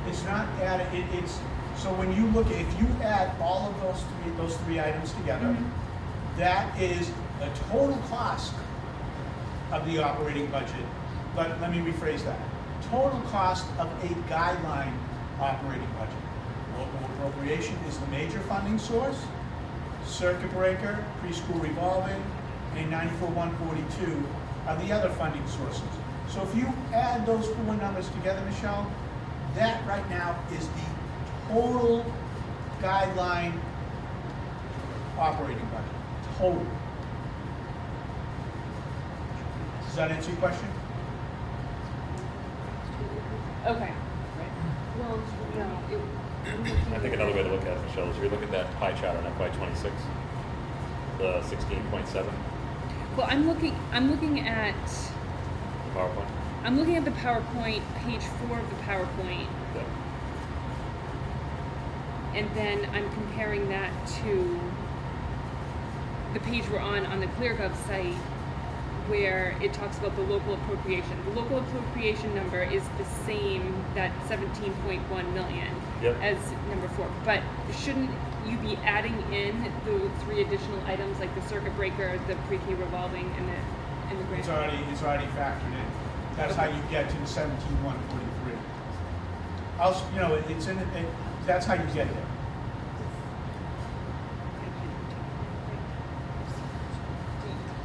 It's not added, it's, so when you look, if you add all of those three items together, Mhm. that is the total cost of the operating budget. But let me rephrase that. Total cost of a guideline operating budget. Local appropriation is the major funding source. Circuit breaker, preschool revolving, and 94,142 are the other funding sources. So if you add those four numbers together, Michelle, that right now is the total guideline operating budget. Total. Does that answer your question? Okay. Well, no. I think another way to look at it, Michelle, is you look at that pie chart on FY26, the 16.7, Well, I'm looking at PowerPoint. the PowerPoint, page 4 of the PowerPoint, Yeah. and then I'm comparing that to the page we're on the ClearGov site, where it talks about the local appropriation. The local appropriation number is the same, that 17.1 million, Yep. as number 4. But shouldn't you be adding in the 3 additional items, like the circuit breaker, the pre-K revolving, and the grant? It's already factored in. That's how you get to the 17,143. Also, you know, it's in it, that's how you get there.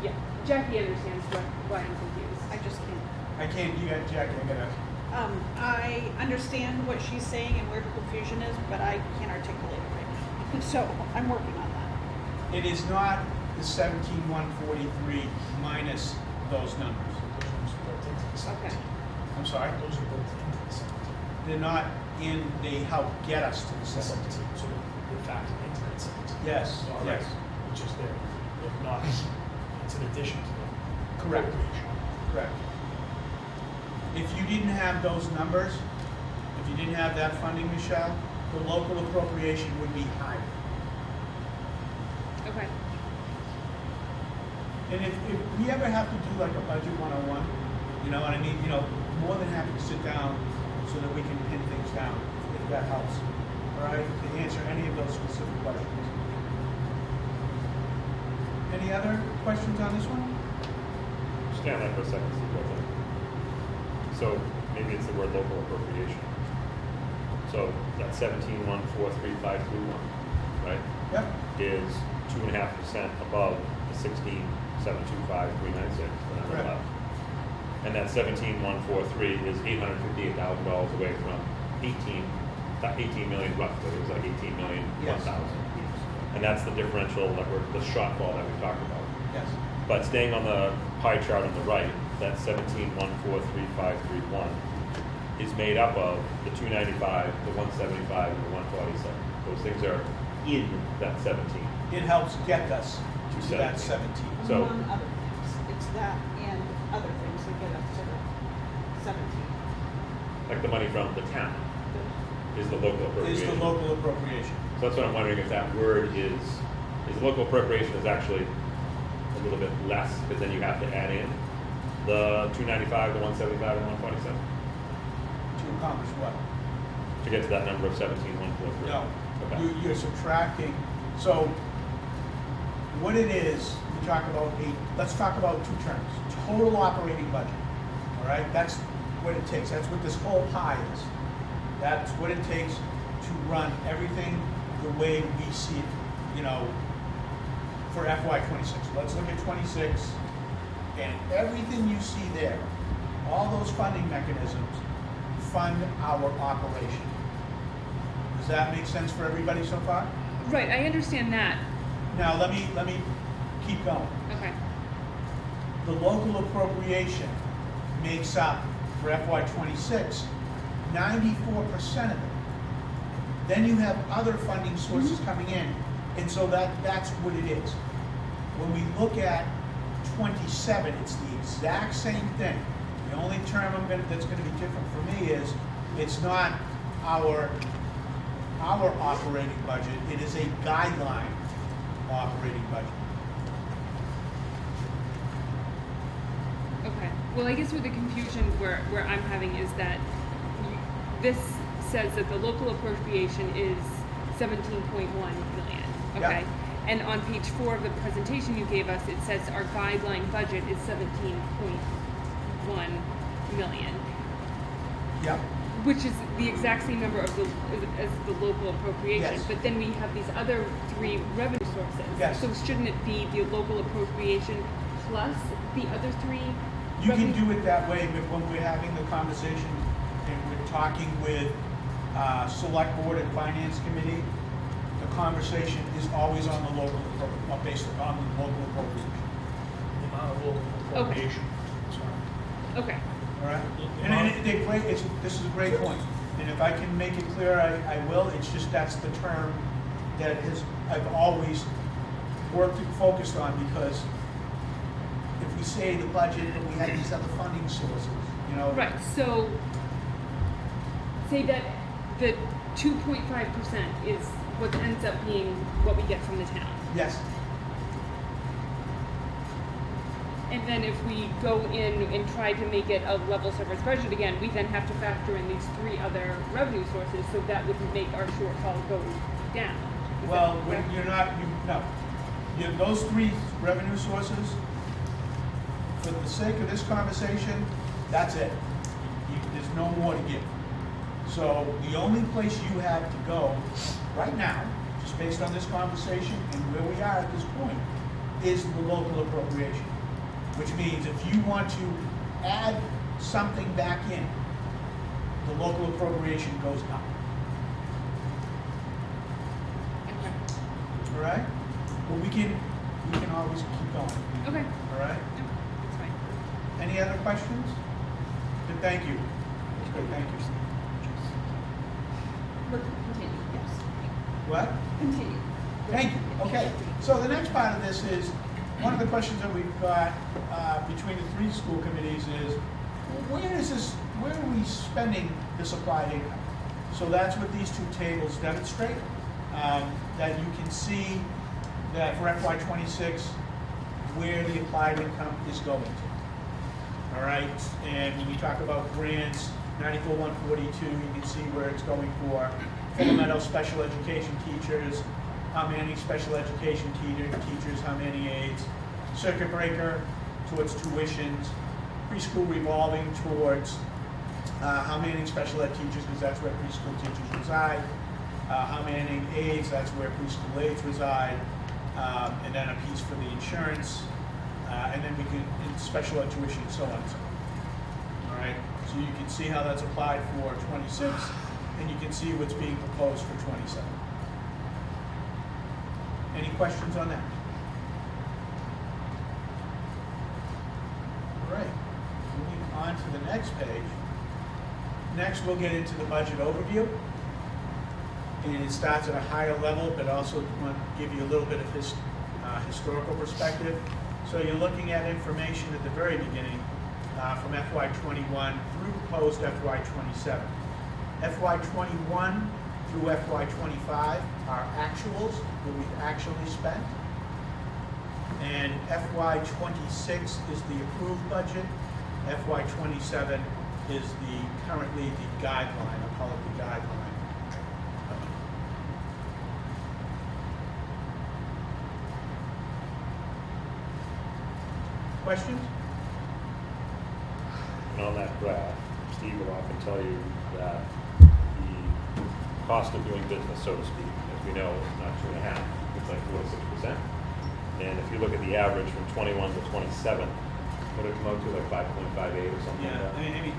Yeah, Jackie understands why I'm confused. I just can't. I can't, you got, Jackie, I gotta, I understand what she's saying and where the confusion is, but I can't articulate it right now. So I'm working on that. it is not the 17,143 minus those numbers. Okay. I'm sorry? Those are built into the 17. They're not in, they help get us to the The 17, 17. so they're factored into that 17. Yes, So, yes. which is there. They're not, it's in addition to the Correct. appropriation. Correct. If you didn't have those numbers, if you didn't have that funding, Michelle, the local appropriation would be higher. Okay. And if we ever have to do like a budget 101, you know what I mean? You know, more than happy to sit down so that we can pin things down, if that helps. All right, to answer any of those specific questions. Any other questions on this one? stay on that for a second, Steve, real quick. So maybe it's the word local appropriation. So that 17,143,531, right, Yep, is 2.5% above the 16,725,396 that I'm Correct. allowed. And that 17,143 is $858,000 away from 18 million roughly. It was like 18 million, Yes. 1,000. And that's the differential that the shortfall that we talked about. yes. But staying on the pie chart on the right, that 17,143,531 is made up of the 295, the 175, and the 147. Those things are in that 17. It helps get us to that 17. 17. So- Among other things, it's that and other things that get us to the 17. Like the money from the town is the local Is appropriation. the local appropriation. So that's what I'm wondering if that word is the local appropriation is actually a little bit less, because then you have to add in the 295, the 175, and 147 To accomplish what? to get to that number of 17,143. No. Okay. You're subtracting, so what it is, we talk about let's talk about two terms. Total operating budget, all right? That's what it takes. That's what this whole pie is. That's what it takes to run everything the way we see it, for FY26. Let's look at 26, and everything you see there, all those funding mechanisms fund our operation. Does that make sense for everybody so far? Right, I understand that. Now, let me keep going. Okay. The local appropriation makes up, for FY26, 94% of it. Then you have other funding sources coming in, and so that's what it is. When we look at 27, it's the exact same thing. The only term that's gonna be different for me is, it's not our operating budget, it is a guideline operating budget. Okay. Well, I guess where the confusion where I'm having is that this says that the local appropriation is 17.1 million. Okay. Yep. And on page 4 of the presentation you gave us, it says our guideline budget is 17.1 million, Yep. which is the exact same number of as the local appropriation. Yes. But then we have these other 3 revenue sources. Yes. So shouldn't it be the local appropriation plus the other 3? You can do it that way, but when we're having the conversation and we're talking with Select Board and Finance Committee, the conversation is always on the local, based on the local appropriation. The amount of local appropriation. Sorry. Okay. All right? And this is a great point. And if I can make it clear, I will. It's just that's the term that I've always worked and focused on, because if we say the budget, but we have these other funding sources, Right, so say that the 2.5% is what ends up being what we get from the town. Yes. And then if we go in and try to make it a level service budget again, we then have to factor in these 3 other revenue sources, so that would make our shortfall go down. Is Well, that when correct? no. Those 3 revenue sources, for the sake of this conversation, that's it. There's no more to give. So the only place you have to go right now, just based on this conversation and where we are at this point, is the local appropriation. Which means if you want to add something back in, the local appropriation goes up. Okay. All right? But we can always keep going. Okay. All right? No, that's fine. Any other questions? Good, thank you. Good, thank you. Continue, yes. What? Continue. Thank you. Okay. So the next part of this is, one of the questions that we've got between the 3 school committees is, where are we spending this applied income? So that's what these 2 tables demonstrate, that you can see that for FY26, where the applied income is going to. All right, and when you talk about grants, 94,142, you can see where it's going for fundamental special education teachers, how many special education teachers, how many aides, circuit breaker, towards tuitions, preschool revolving towards how many special ed teachers, because that's where preschool teachers reside, how many aides, that's where preschool aides reside, and then a piece for the insurance, and then we can, in special ed tuition, and so on and so on. All right, so you can see how that's applied for 26, and you can see what's being proposed for 27. Any questions on that? All right, moving on to the next page. Next, we'll get into the budget overview. And it starts at a higher level, but also want to give you a little bit of historical perspective. So you're looking at information at the very beginning from FY21 through proposed FY27. FY21 through FY25 are actuals that we've actually spent. And FY26 is the approved budget. FY27 is currently the guideline. I'll call it the guideline. Questions? And on that graph, Steve will often tell you that the cost of doing business, so to speak, as we know, is not 2.5, it's like 4 to 6%. And if you look at the average from 21 to 27, what did it come out to, like 5.58 or something like Yeah, that? I mean,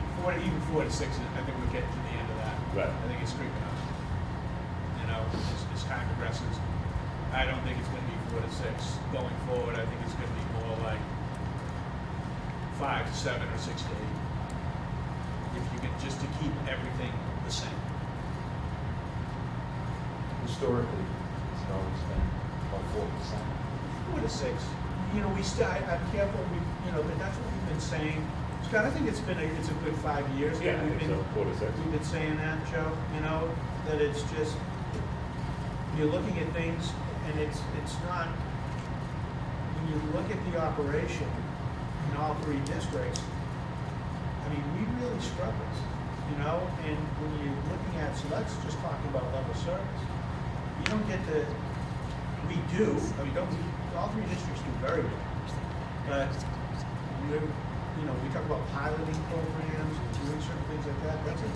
even 4 to 6, I think we're getting to the end of that. Right. I think it's creeping up. You know, as time progresses, I don't think it's going to be 4 to 6 going forward. I think it's going to be more like 5 to 7 or 6 to 8. If you can just to keep everything the same. Historically, it's always been about 4%. 4 to 6. You know, I'm careful. But that's what we've been saying. Scott, I think it's a good 5 years. Yeah, I We've think been- so, 4 to 6. We've been saying that, Joe, that it's just, you're looking at things and it's not, when you look at the operation in all 3 districts, I mean, we really struggle, and when you're looking at, so let's just talk about level service. You don't get to, we do, all 3 districts do very well, but we talk about piloting programs and doing certain things like that. That's a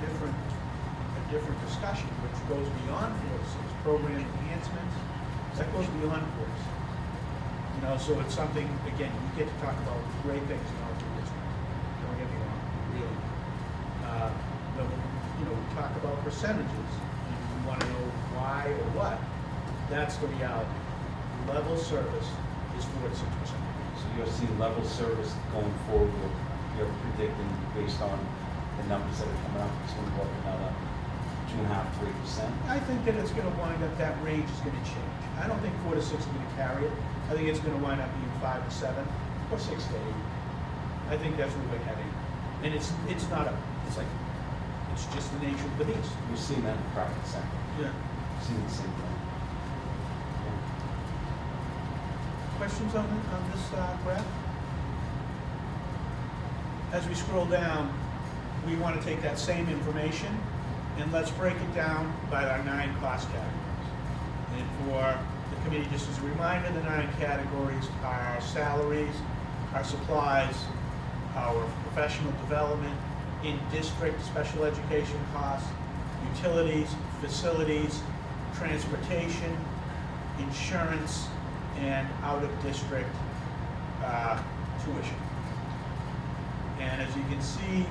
different discussion, which goes beyond 4 to 6. Program enhancements, that goes beyond 4 to 6. So it's something, again, you get to talk about great things in all 3 districts. Don't get me wrong, really. But we talk about percentages, and we want to know why or what. That's the reality. Level service is 4 to 6%. So you'll see level service going forward, you're predicting based on the numbers that are coming up, it's going to go up another 2.5–3%. I think that it's going to wind up, that range is going to change. I don't think 4 to 6 is going to carry it. I think it's going to wind up being 5 to 7 or 6 to 8. I think that's where we're heading. And it's just the nature of the beast. You're seeing that in the private sector. Yeah. You're seeing the same thing. Questions on this graph? As we scroll down, we want to take that same information and let's break it down by our 9 cost categories. And for the committee, just as a reminder, the 9 categories are our salaries, our supplies, our professional development, in-district special education costs, utilities, facilities, transportation, insurance, and out-of-district tuition. And as you can see,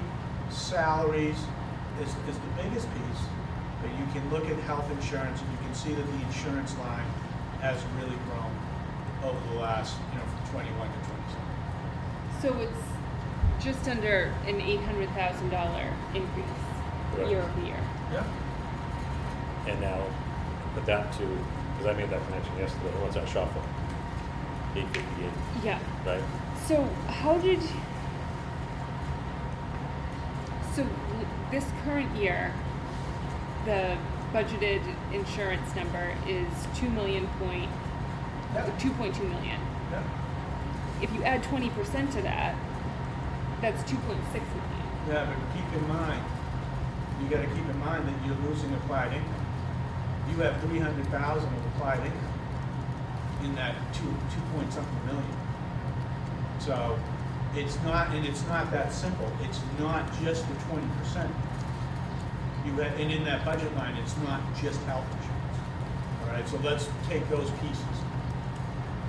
salaries is the biggest piece, but you can look at health insurance and you can see that the insurance line has really grown over the last, from 21 to 27. So it's just under an $800,000 increase Right. year over year. Yeah. And now, put that to, because I made that connection yesterday, what's that shortfall? 858, Yeah. right? So this current year, the budgeted insurance number is $2.2 million. Yeah. If you add 20% to that, that's $2.6 million. Yeah, but keep in mind, you got to keep in mind that you're losing applied income. You have $300,000 of applied income in that 2 point something million. So it's not that simple. It's not just the 20%. And in that budget line, it's not just health insurance. All right, so let's take those pieces.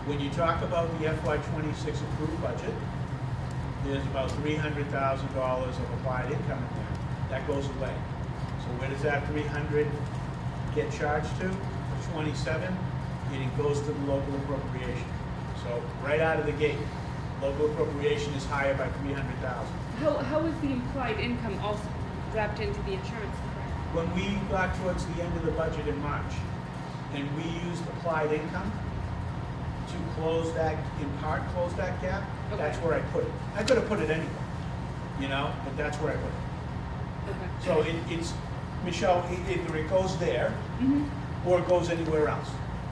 When you talk about the FY26 approved budget, there's about $300,000 of applied income in there. That goes away. So where does that 300 get charged to? For 27, it goes to the local appropriation. So right out of the gate, local appropriation is higher by 300,000. How is the implied income also wrapped into the insurance? When we got towards the end of the budget in March, and we used applied income to close that gap, Okay. that's where I put it. I could have put it anywhere, but that's where I put it. Okay. So it's, Michelle, either it goes there, Mm-hmm. or it goes anywhere else,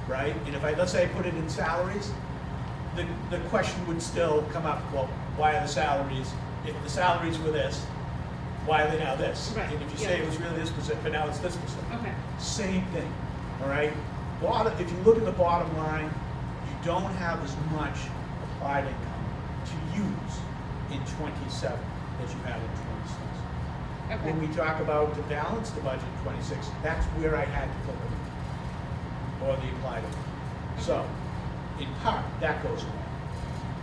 right? And if let's say I put it in salaries, the question would still come up, well, why are the salaries, if the salaries were this, why are they now this? Right, And if you yeah. say it was really this percent, but now it's this percent. Okay. Same thing, all right? If you look at the bottom line, you don't have as much applied income to use in 27 as you have in 26. Okay. When we talk about to balance the budget in 26, that's where I had to put it, or the applied income. So, in part, that goes away.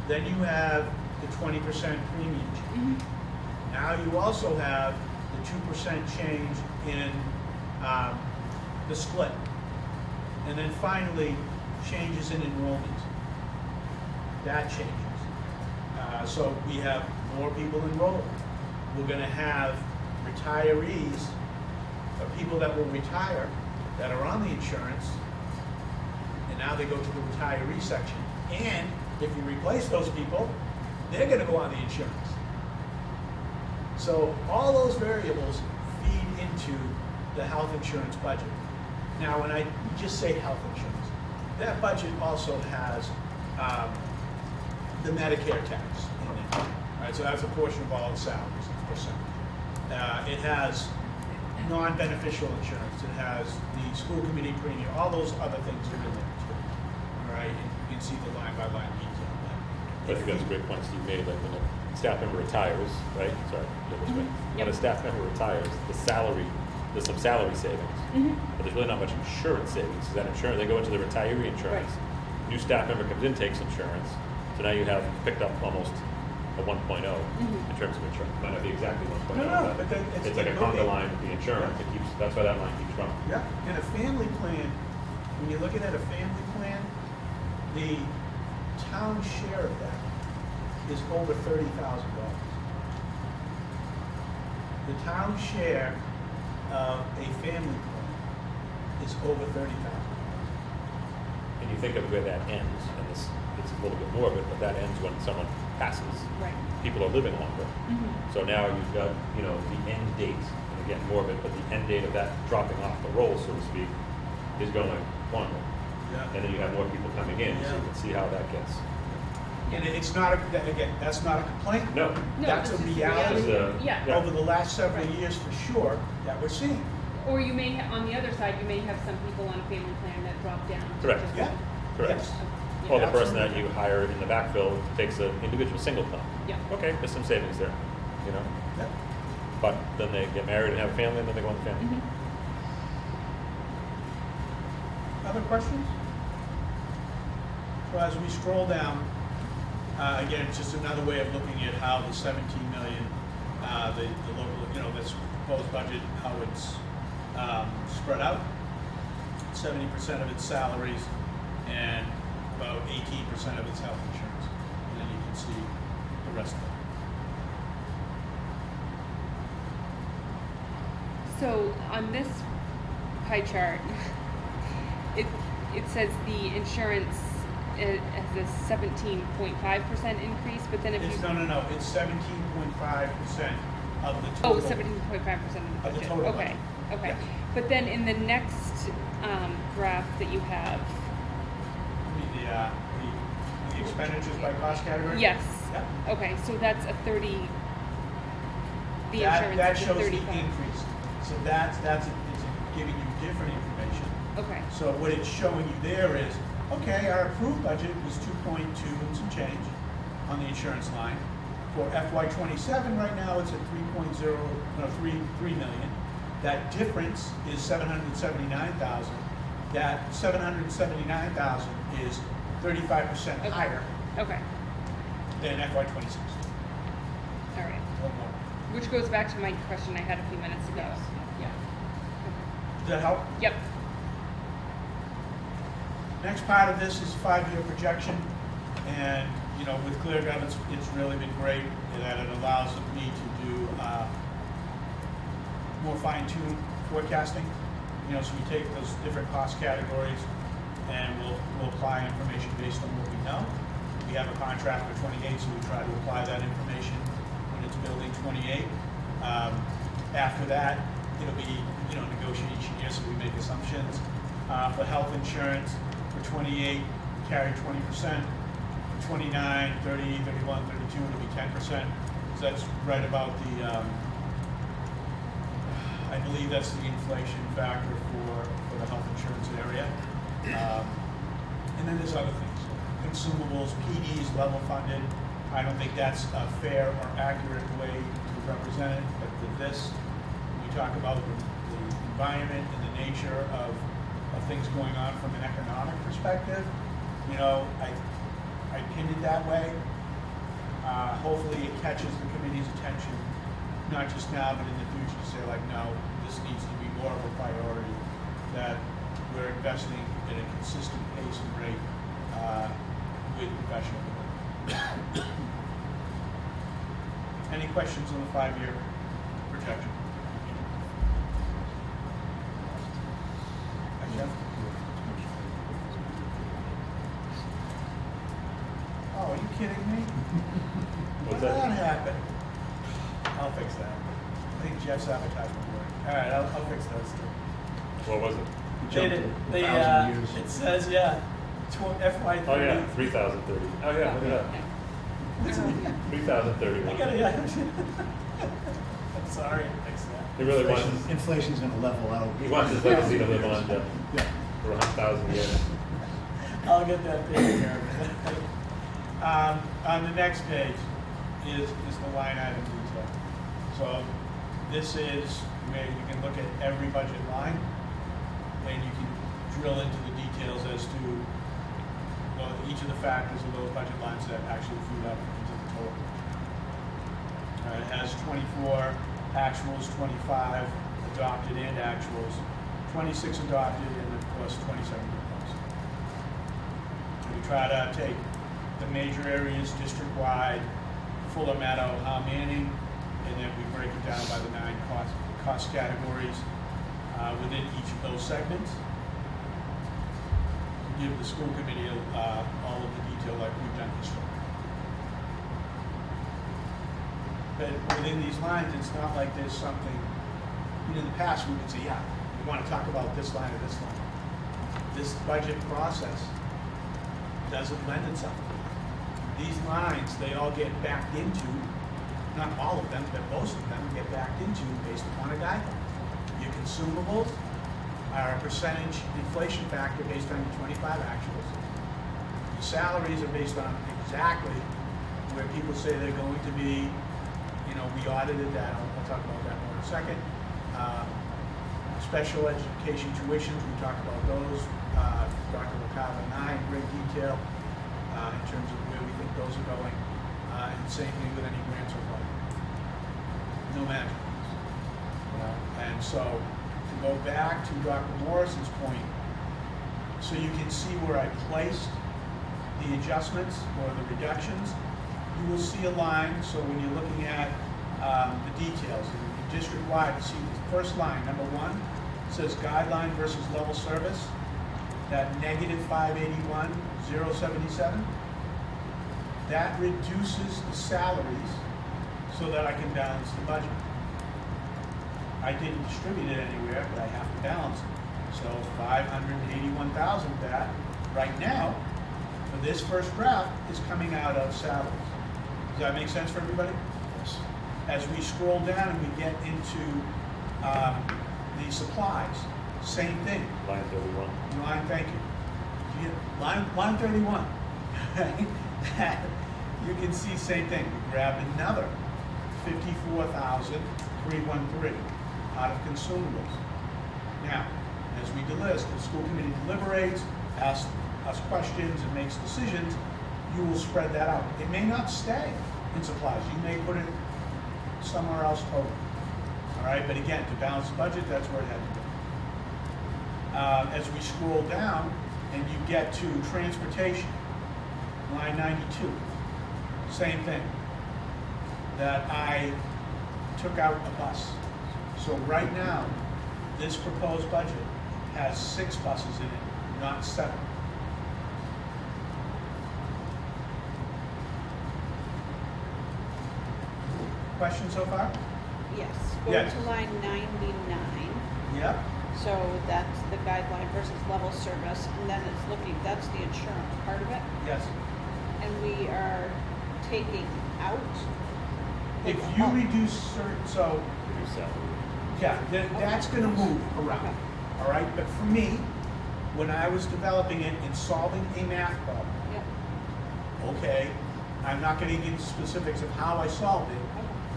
Then you have the 20% premium change. Mm-hmm. Now you also have the 2% change in the split. And then finally, changes in enrollment. That changes. So we have more people enrolled. We're going to have retirees, or people that will retire, that are on the insurance, and now they go to the retiree section. And if you replace those people, they're going to go on the insurance. So all those variables feed into the health insurance budget. Now, when I just say health insurance, that budget also has the Medicare tax in it. Right, so that's a portion of all the salaries, percent. It has non-beneficial insurance. It has the school committee premium. All those other things are in there too. All right, and you can see the line-by-line detail of that. But I think that's a great point Steve made, like when a staff member retires, right, sorry, this way. Yep. When a staff member retires, there's some salary savings, Mm-hmm. but there's really not much insurance savings. Is that insurance, they go into the retiree insurance. Right. New staff member comes in, takes insurance, so now you have picked up almost a 1.0 in terms of insurance. Might not be exactly 1.0, No, but then it's like a conga line with the insurance. Yeah. It keeps, that's why that line keeps growing. Yeah, and a family plan, when you're looking at a family plan, the town share of that is over $30,000. The town share of a family plan is over $30,000. And you think of where that ends, and it's a little bit morbid, but that ends when someone passes. Right. People are living longer. Mm-hmm. So now you've got, the end date, and again, morbid, but the end date of that dropping off the roll, so to speak, is going longer. Yeah. And then you have more people coming in, so you can see how that gets. And it's not, again, that's not a complaint. No. No, That's a this is reality reality. Yeah. Yeah. over the last several Right. years for sure that we're seeing. Or you may, on the other side, you may have some people on a family plan that drop down. to Correct. just- Yeah. Correct. Yes. Yeah. Well, the person that Absolutely. you hire in the backfill takes an individual single plan. Yeah. Okay, there's some savings there, Yeah. But then they get married and have a family, and then they go on the family. Mhm. Other questions? So as we scroll down, again, it's just another way of looking at how the 17 million, the local, this proposed budget, how it's spread out. 70% of its salaries and about 18% of its health insurance. And then you can see the rest of it. So on this pie chart, it says the insurance has a 17.5% increase, but then if you... No, it's 17.5% of the Oh, total. 17.5% of the Of the budget. total Okay, budget. okay. Yeah. But then in the next graph that you have, The expenditures by cost category? yes. Yeah. Okay, so that's a 30. The That insurance is a shows the 35. increase. So it's giving you different information. Okay. So what it's showing you there is, okay, our approved budget was 2.2 and some change. on the insurance line. For FY27 right now, it's at 3 million. That difference is 779,000. That 779,000 is 35% Okay. higher Okay, than FY26. all right. One more. Which goes back to my question I had a few minutes ago. Yes. Yeah. Does that help? Yep. Next part of this is 5-year projection, and, you know, with ClearGov, it's really been great in that it allows me to do more fine-tuned forecasting. You know, so we take those different cost categories, and we'll apply information based on what we know. We have a contract for 28, so we try to apply that information when it's building 28. After that, it'll be, you know, negotiation year, so we make assumptions. For health insurance, for 28, carry 20%. For 29, 30, 31, 32, it'll be 10%. So that's right about the, I believe that's the inflation factor for the health insurance area. And then there's other things. Consumables, PDs, level funded. I don't think that's a fair or accurate way to represent it, but with this, we talk about the environment and the nature of things going on from an economic perspective. You know, I pinned it that way. Hopefully it catches the committee's attention, not just now, but in the future, to say like, no, this needs to be more of a priority, that we're investing at a consistent pace and rate with professional development. Any questions on the 5-year projection? Jeff? Oh, are you kidding me? What's When did that that? happen? I'll fix that. I think Jeff's advertisement worked. All right, I'll fix those two. What was it? They, 1,000 years. it says, yeah, FY30. Oh, yeah, 3,030. Oh, yeah, look at that. 3,031. I gotta, yeah. I'm sorry, fix that. He really wants, Inflation's gonna level out. he wants his legacy to live on Yeah. for 100,000 years. I'll get that taken care of. On the next page is the line item detail. So this is where you can look at every budget line, and you can drill into the details as to each of the factors of those budget lines that actually feed up into the total. It has 24 actuals, 25 adopted and actuals, 26 adopted, and of course 27 proposed. So we try to take the major areas district-wide, Fuller Meadow, Howe Manning, and then we break it down by the 9 cost categories within each of those segments. Give the school committee all of the detail like we've done historically. But within these lines, it's not like there's something, you know, in the past we would say, yeah, we want to talk about this line or this line. This budget process doesn't lend itself. These lines, they all get backed into, not all of them, but most of them get backed into based upon a guideline. Your consumables are a percentage inflation factor based on your 25 actuals. Your salaries are based on exactly where people say they're going to be. You know, we audited that. I'll talk about that more in a second. Special education tuitions, we talked about those. Dr. LaCava and I in great detail in terms of where we think those are going. And same thing with any grants or funding. No magic. And so to go back to Dr. Morrison's point, so you can see where I placed the adjustments or the reductions, you will see a line. So when you're looking at the details, district-wide, you see the first line, number 1, says guideline versus level service, that negative 581, 077. That reduces the salaries so that I can balance the budget. I didn't distribute it anywhere, but I have to balance it. So 581,000 of that, right now, for this first draft, is coming out of salaries. Does that make sense for everybody? Yes. As we scroll down and we get into the supplies, same thing. Line 31. Line, thank you. Line 31. you can see same thing. We grabbed another 54,313 out of consumables. Now, as we delist, the school committee deliberates, asks us questions, and makes decisions, you will spread that out. It may not stay in supplies. You may put it somewhere else totally. All right, but again, to balance the budget, that's where it had to go. As we scroll down and you get to transportation, line 92, same thing. That I took out a bus. So right now, this proposed budget has 6 buses in it, not 7. Questions so far? Yes, go Yes. to line 99. Yep. So that's the guideline versus level service, and then it's looking, that's the insurance part of it. Yes. And we are taking out. If you reduce certain, so, Reduce salary. yeah, that's gonna move around, all right? But for me, when I was developing it and solving a math problem, Yep. okay, I'm not getting into specifics of how I solved it,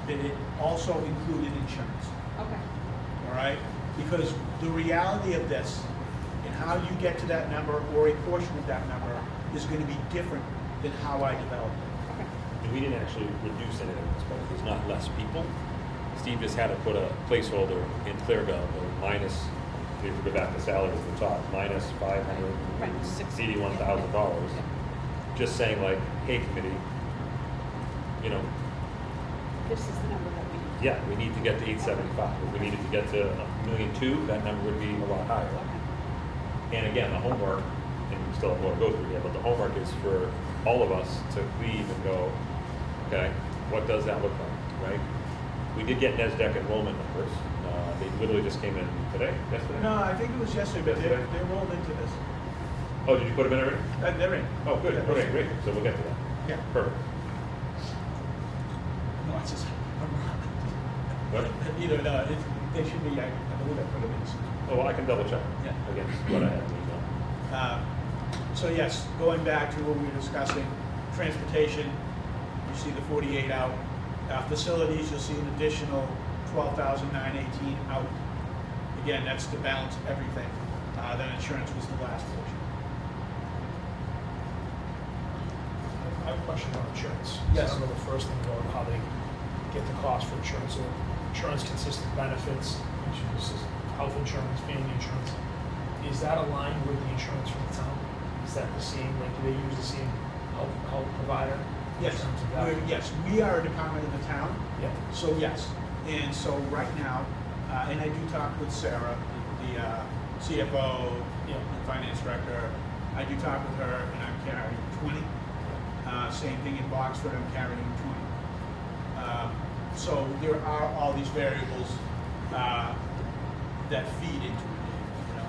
but it also included insurance, Okay. all right? Because the reality of this and how you get to that number or a portion of that number is gonna be different than how I developed it. Okay. And we didn't actually reduce anything in this budget, there's not less people. Steve just had to put a placeholder in ClearGov of minus, if you go back to salaries at the top, minus $581,000. Just saying like, hey, committee, you know, This is the number that we need. yeah, we need to get to 875. If we needed to get to $1,200,000, that number would be a lot higher. Okay. And again, the homework, and we still have more to go through here, but the homework is for all of us to leave and go, okay, what does that look like, right? We did get NESDEC enrollment numbers. They literally just came in today, yesterday? No, I think it was yesterday, but Yesterday? they rolled into this. Oh, did you put them in already? They're in. Oh, good, Yeah, okay, great, so we'll get to that. Yeah. Perfect. No, it's just, What? either, they should be, I believe I put them in. Oh, well, I can double check Yeah. against what I had in the email. So yes, going back to what we were discussing, transportation, you see the 48 out. Facilities, you'll see an additional 12,918 out. Again, that's to balance everything. Then insurance was the last portion. I have a question on insurance. Yes. I don't know the first thing about how they get the cost for insurance. So insurance consists of benefits, which is health insurance, family insurance. Is that aligned with the insurance from the town? Is that the same, like, do they use the same health provider? in Yes, terms of that? yes, we are a department of the town, Yeah. so yes. And so right now, and I do talk with Sarah, the CFO, Yeah. the finance director. I do talk with her, and I'm carrying 20. Same thing in Boxford, I'm carrying 20. So there are all these variables that feed into it, you know.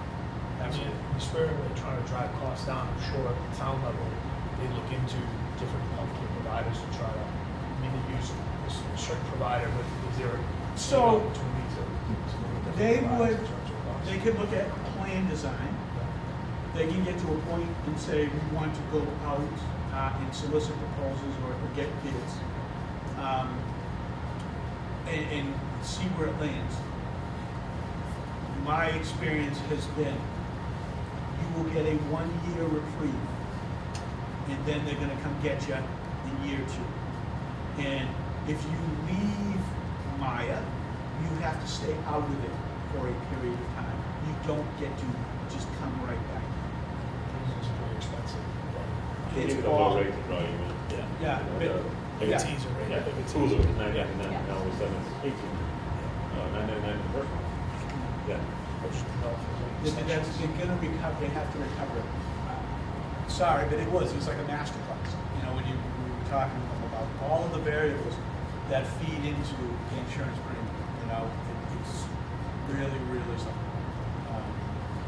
I mean, in the spirit of like trying to drive costs down, I'm sure at the town level, they look into different healthcare providers to try to, I mean, they use a certain provider, but is there So, an opportunity to look at they different would- providers in terms of costs? They could look at plan design. They can get to a point and say, we want to go out and solicit proposals or get bids, and see where it lands. My experience has been, you will get a 1-year reprieve, and then they're gonna come get you in year 2. And if you leave Maya, you have to stay out of it for a period of time. You don't get to just come right back. It's very expensive. Maybe It's the all, low rate to draw you in. yeah, but, Like yeah. a teaser rate. Yeah, like a teaser. Hulu is $9.99, Yeah. now all of a sudden it's $18. $9.99 for the first one. Yeah. They're gonna recover, they have to recover it. Sorry, but it was like a master class, you know, when we were talking to them about all of the variables that feed into the insurance premium, you know, it's really, really something.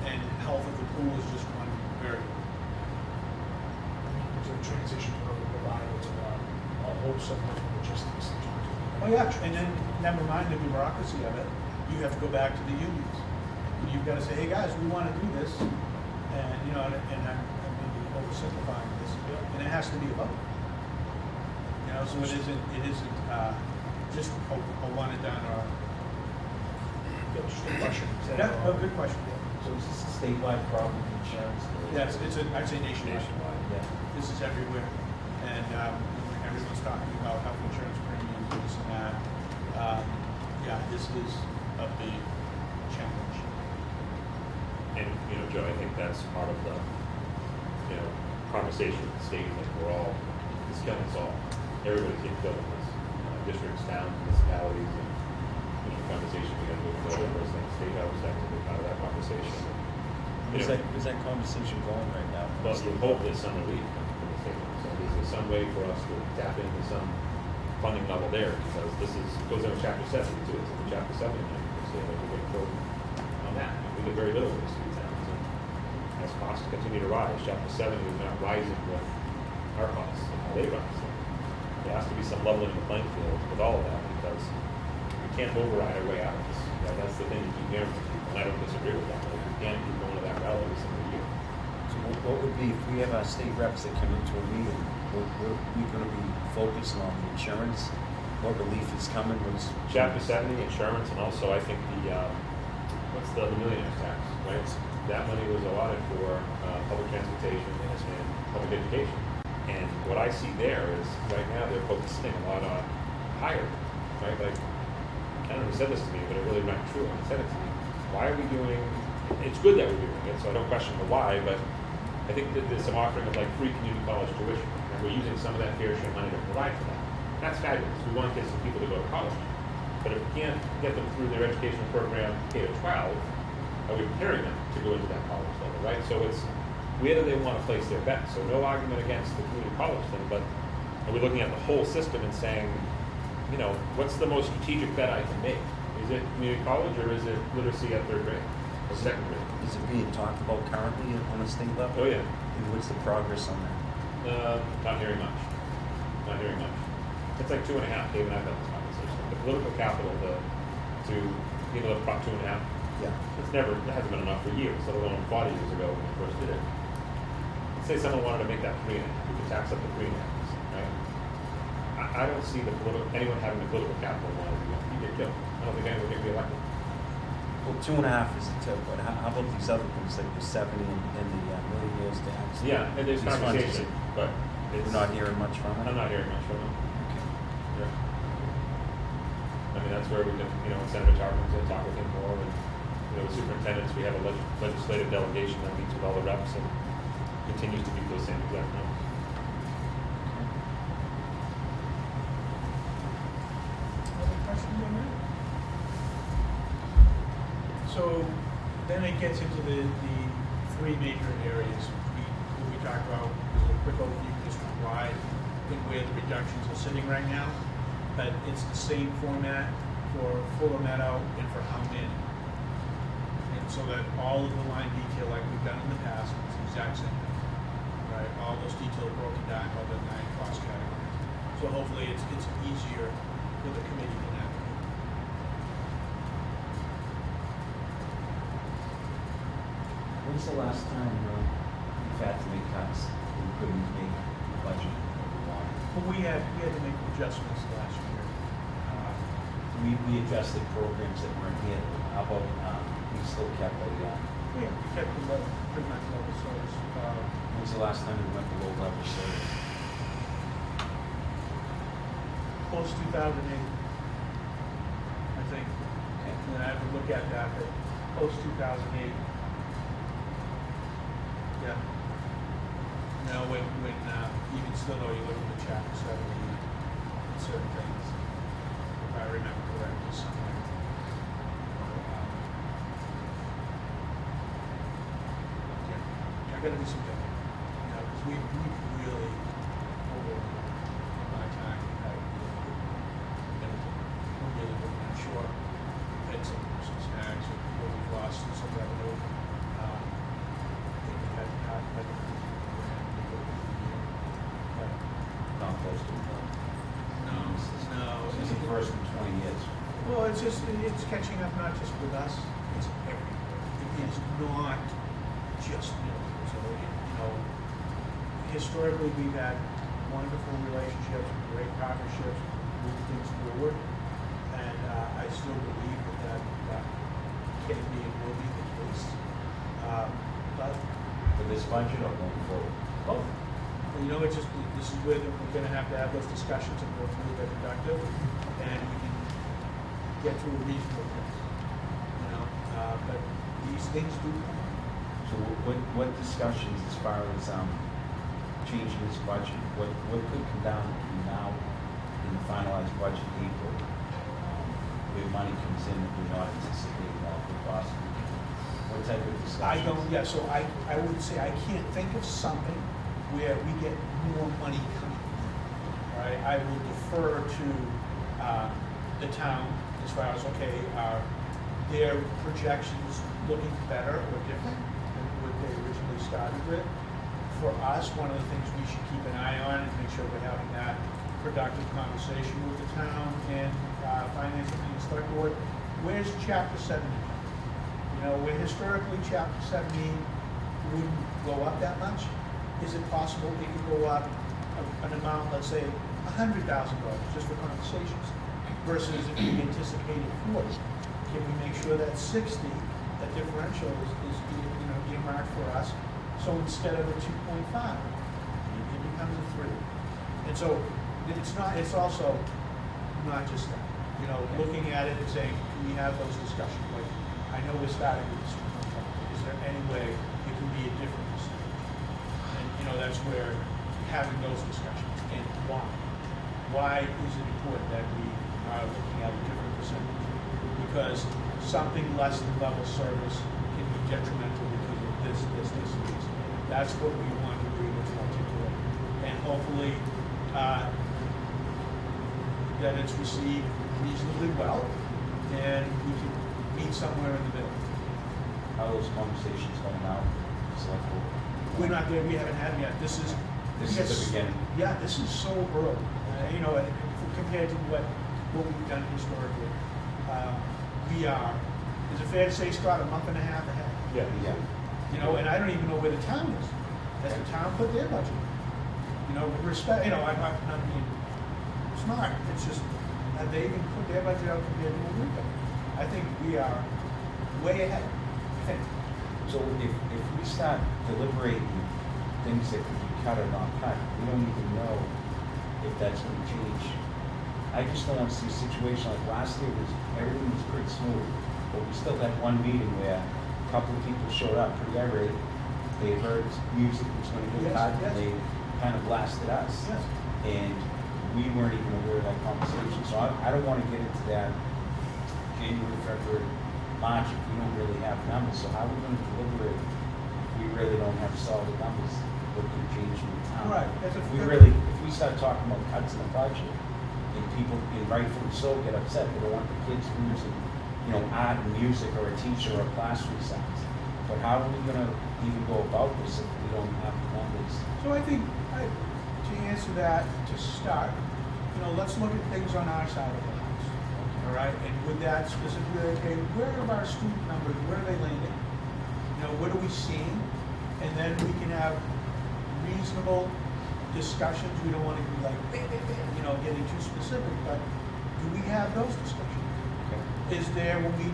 And health of the pool is just one variable. There's a transition from a provider to a whole set of logistics in terms of. Oh, yeah, and then never mind the bureaucracy of it, you have to go back to the unions. And you've gotta say, hey, guys, we wanna do this, and, you know, and I'm maybe oversimplifying this, and it has to be a vote. know, so it isn't, just a one and done or. Yeah, just a question. Yeah, no, good question. So is this a statewide problem with insurance? Yes, I'd say nationwide. Yeah. This is everywhere, and everyone's talking about health insurance premiums, this and that. Yeah, this is a big challenge. And, Joe, I think that's part of the, conversation with the state, that we're all, it's killing us all. Everybody's getting killed in this. Districts, towns, municipalities, and, conversation we got to move forward. First thing, state house, that can be part of that conversation. Where's that conversation going right now? Well, you hope there's some relief from the state. So is there some way for us to tap into some funding level there? Because this goes into chapter 7 too. It's in chapter 7 and you say that we're getting killed on that. And we get very little in these three towns. And as costs continue to rise, chapter 7 is not rising with our costs and how they rise. So there has to be some leveling of the playing field with all of that because we can't override our way out of this. That's the thing you keep hearing from people, and I don't disagree with that. Like, we can't keep going to that route every single year. So what would be, if we have our state reps that come into a meeting, we're going to be focusing on the insurance, what relief is coming, what's... Chapter 70, insurance, and also I think the, what's the millionaire's tax, right? That money was allotted for public transportation and public education. And what I see there is, right now, they're focusing a lot on hiring, right? Like, I don't know who said this to me, but it really rang true when he said it to me. Why are we doing, it's good that we're doing it, so I don't question the why, but I think that there's some offering of like free community college tuition, and we're using some of that fair share money to provide for that. That's fabulous. We want to get some people to go to college. But if we can't get them through their educational program K to 12, are we preparing them to go into that college level, right? So it's, where do they want to place their bet? So no argument against the community college thing, but are we looking at the whole system and saying, what's the most strategic bet I can make? Is it community college or is it literacy at 3rd grade or 2nd grade? Is it being talked about currently on a state level? Oh, yeah. And what's the progress on that? Not hearing much. Not hearing much. It's like 2.5. Dave and I have had this conversation. The political capital to Prop 2.5. Yeah. It hasn't been enough for years, let alone 40 years ago when we first did it. Let's say someone wanted to make that 3.5. We could tax up to 3.5, right? I don't see anyone having the political capital wanting to you get killed. I don't think anyone would get reelected. Well, 2.5 is the tip, but how about these other things like the 70 and the millionaires tax? Yeah, and there's These funds, conversation, but We're not hearing much from it? I'm not hearing much from them. Okay. Yeah. I mean, that's where we can, Senator Tarpon's going to talk with him more, and, the superintendents, we have a legislative delegation that meets with all the reps and continues to meet those same exact numbers. Other questions on that? So then it gets into the three major areas we talked about. There's a quick overview district-wide and where the reductions are sitting right now. But it's the same format for Fuller Meadow and for how many. And so that all of the line detail like we've done in the past is the exact same thing. Right? All those details broken down by the 9 cost categories. So hopefully it's easier for the committee to navigate. When's the last time we've had to make cuts and we couldn't make the budget that we wanted? Well, we had to make adjustments last year. We adjusted programs that weren't here. How about, we still kept a, We kept the level, pretty much level service. when's the last time we went below level service? Post 2008, I think. Okay. And I have to look at that, but post 2008. Yeah. No, when even still though you look at the chapter 70 and certain things, if I remember correctly somewhere. I gotta do some thinking, because we really, over my time, we're really looking at short, had some snags, or we lost some revenue. We had to cut, but Not close to it. no. This is the first in 20 years. Well, it's catching up not just with us, it's everywhere. It is not just Middleton. So, historically we've had wonderful relationships, great partnerships, move things forward. And I still believe that can be and will be the case. But For this budget or going forward? both. You know, it's just, this is where we're gonna have to have those discussions and hopefully they're productive and we can get to a reasonable place. You know, but these things do come up. So what discussions as far as changing this budget, what could come down between now and the finalized budget in April? Where money comes in that we're not anticipating that could possibly. What type of discussions? So I would say I can't think of something where we get more money coming in. All right, I will defer to the town as far as, okay, are their projections looking better or different than what they originally started with? For us, one of the things we should keep an eye on and make sure we're having that productive conversation with the town and finance and the select board. Where's chapter 70? You know, where historically chapter 70 wouldn't go up that much. Is it possible it could go up an amount, let's say $100,000 just for conversations, versus if we anticipated 40? Can we make sure that 60, that differential is earmarked for us? So instead of a 2.5, it becomes a 3. And so it's also not just that. You know, looking at it and saying, can we have those discussions? Like, I know we're starting with this 2.5. Is there any way it can be a different percentage? And, you know, that's where having those discussions and why. Why is it important that we are looking at a different percentage? Because something less than level service can be detrimental because of this, and this. That's what we want to be able to articulate. And hopefully, that it's received reasonably well, and we can meet somewhere in the middle. How are those conversations going now? Select board? We're not there, we haven't had them yet. This is This is the beginning. Yeah, this is so early. You know, and compared to what we've done historically. Is it fair to say, Scott, a month and a half ahead? Yeah. Yeah. You know, and I don't even know where the town is. Has the town put their budget? You know, with respect, you know, I'm not being smart. It's just, have they even put their budget out compared to what we've done? I think we are way ahead, I think. So if we start deliberating things that could be cut or not cut, we don't even know if that's going to change. I just don't want to see a situation like last year everything was pretty smooth, but we still had one meeting where a couple of people showed up pretty irate. They heard music was going to get cut, and they kind of blasted us. Yes. And we weren't even aware of that conversation. So I don't want to get into that January, February, March if we don't really have numbers. So how are we going to deliberate if we really don't have solid numbers? What can change in the town? Right. If we start talking about cuts in the budget, and people, and rightfully so, get upset, they don't want the kids losing, you know, art and music or a teacher or classroom size. But how are we going to even go about this if we don't have the numbers? So I think, to answer that, to start, you know, let's look at things on our side of the house. All right? And with that specifically, okay, where are our student numbers? Where are they landing? You know, what are we seeing? And then we can have reasonable discussions. We don't want to be like, you know, getting too specific, but do we have those discussions? Okay. Is there, when we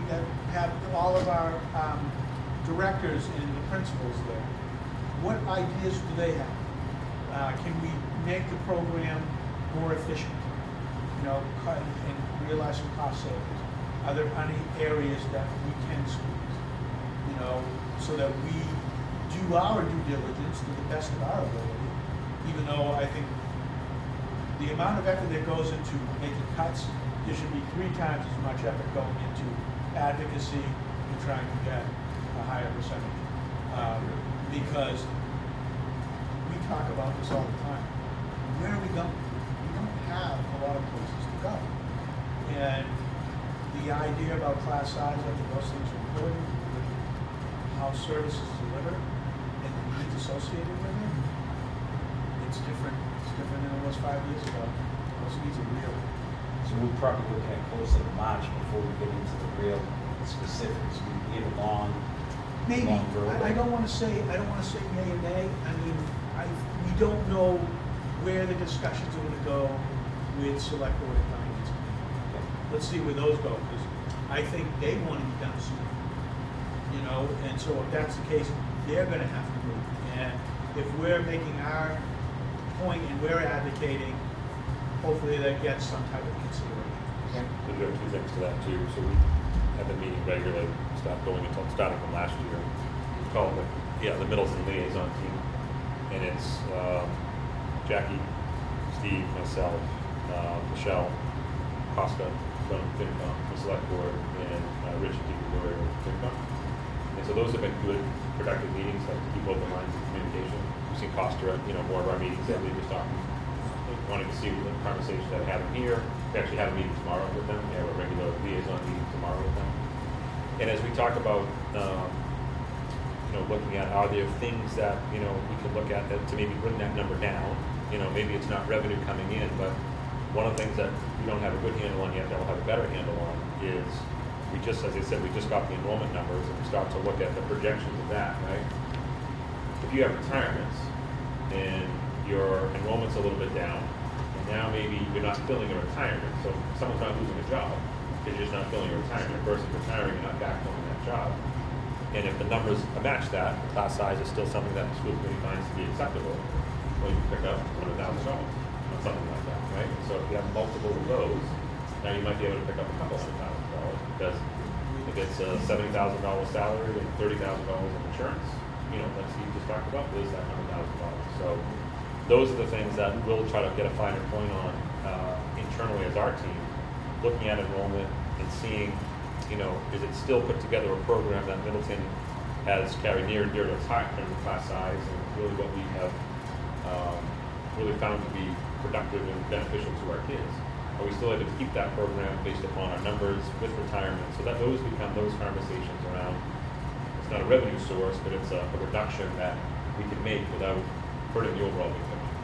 have all of our directors and the principals there, what ideas do they have? Can we make the program more efficient? You know, cut and realize some cost savings. Are there any areas that we can squeeze? You know, so that we do our due diligence to the best of our ability, even though I think the amount of effort that goes into making cuts, there should be 3 times as much effort going into advocacy and trying to get a higher percentage. Because we talk about this all the time. Where are we going? We don't have a lot of places to go. And the idea about class size, I think those things are important. How service is delivered and the needs associated with it. It's different. It's different than it was 5 years ago. Those needs are real. So we'll probably look at closer to March before we get into the real specifics. We get along. Maybe. I don't want to say yay or nay. I mean, we don't know where the discussions are gonna go with select board and finance committee. Let's see where those go, because I think they want to be done soon. You know, and so if that's the case, they're gonna have to move. And if we're making our point and we're advocating, hopefully that gets some type of consideration. So there are two things to that too. So we have been meeting regularly, starting from last year. It's called the Middleton Liaison Team. And it's Jackie, Steve, myself, Michelle, Costa from FinCom, the Select Board, and Richard D. Lawyer of FinCom. And so those have been good, productive meetings to keep open lines of communication. We've seen Costa at more of our meetings that we just talking, wanting to see the conversations that I have here. We actually have a meeting tomorrow with them. We have a regular liaison meeting tomorrow with them. And as we talk about, looking at, are there things that, we can look at that to maybe bring that number down? Maybe it's not revenue coming in, but one of the things that we don't have a good handle on yet that we'll have a better handle on is as I said, we just got the enrollment numbers and we start to look at the projections of that, right? If you have retirements and your enrollment's a little bit down, and now maybe you're not filling a retirement, so someone's not losing a job because you're just not filling a retirement, a person's retiring and not backfilling that job. And if the numbers match that, the class size is still something that the school committee finds to be acceptable, well, you can pick up $100,000 on something like that, right? So if you have multiple of those, now you might be able to pick up a couple $100,000 because if it's a $70,000 salary and $30,000 in insurance, like Steve just talked about, there's that $100,000. So those are the things that we'll try to get a finer point on internally as our team, looking at enrollment and seeing, is it still put together a program that Middleton has carried near and dear to its heart in terms of class size and really what we have really found to be productive and beneficial to our kids? Are we still able to keep that program based upon our numbers with retirement so that those become those conversations around, it's not a revenue source, but it's a reduction that we can make without hurting the overall big picture.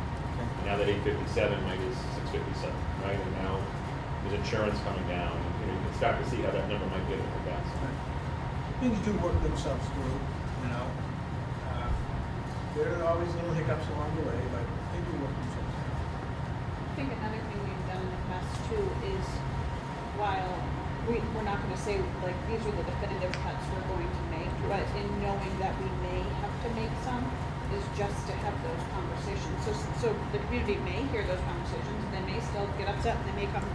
And now that 857 might is 657, right? And now there's insurance coming down. And, you can start to see how that number might get into that. Things do work themselves through, there are always little hiccups along the way, but they do work themselves through. I think another thing we've done in the past too is, while we're not gonna say, like, these are the definitive cuts we're going to make, but in knowing that we may have to make some, is just to have those conversations. So the community may hear those conversations, and they may still get upset, and they may come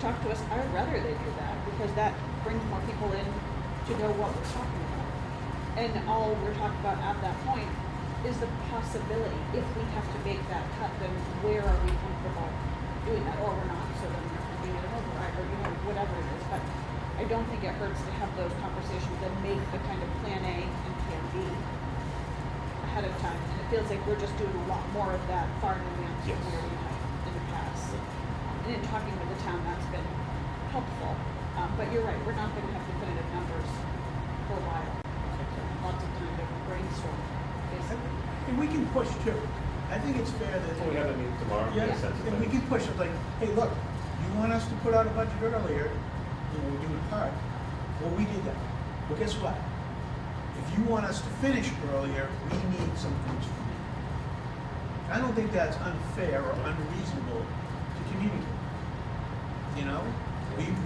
talk to us. I would rather they do that, because that brings more people in to know what we're talking about. And all we're talking about at that point is the possibility, if we have to make that cut, then where are we comfortable doing that, or we're not, so then we're doing it an override, or whatever it is. But I don't think it hurts to have those conversations and make the kind of plan A and plan B ahead of time. And it feels like we're just doing a lot more of that far in advance than where we have in the past. And in talking with the town, that's been helpful. But you're right, we're not going to have definitive numbers for a while. Lots of time to brainstorm. And we can push too. I think it's fair that. Well, we have a meeting tomorrow. Yeah, and we can push it like, hey, look, you want us to put out a budget earlier, we're doing a part. Well, we did that. Well, guess what? If you want us to finish earlier, we need some funds from you. I don't think that's unfair or unreasonable to communicate.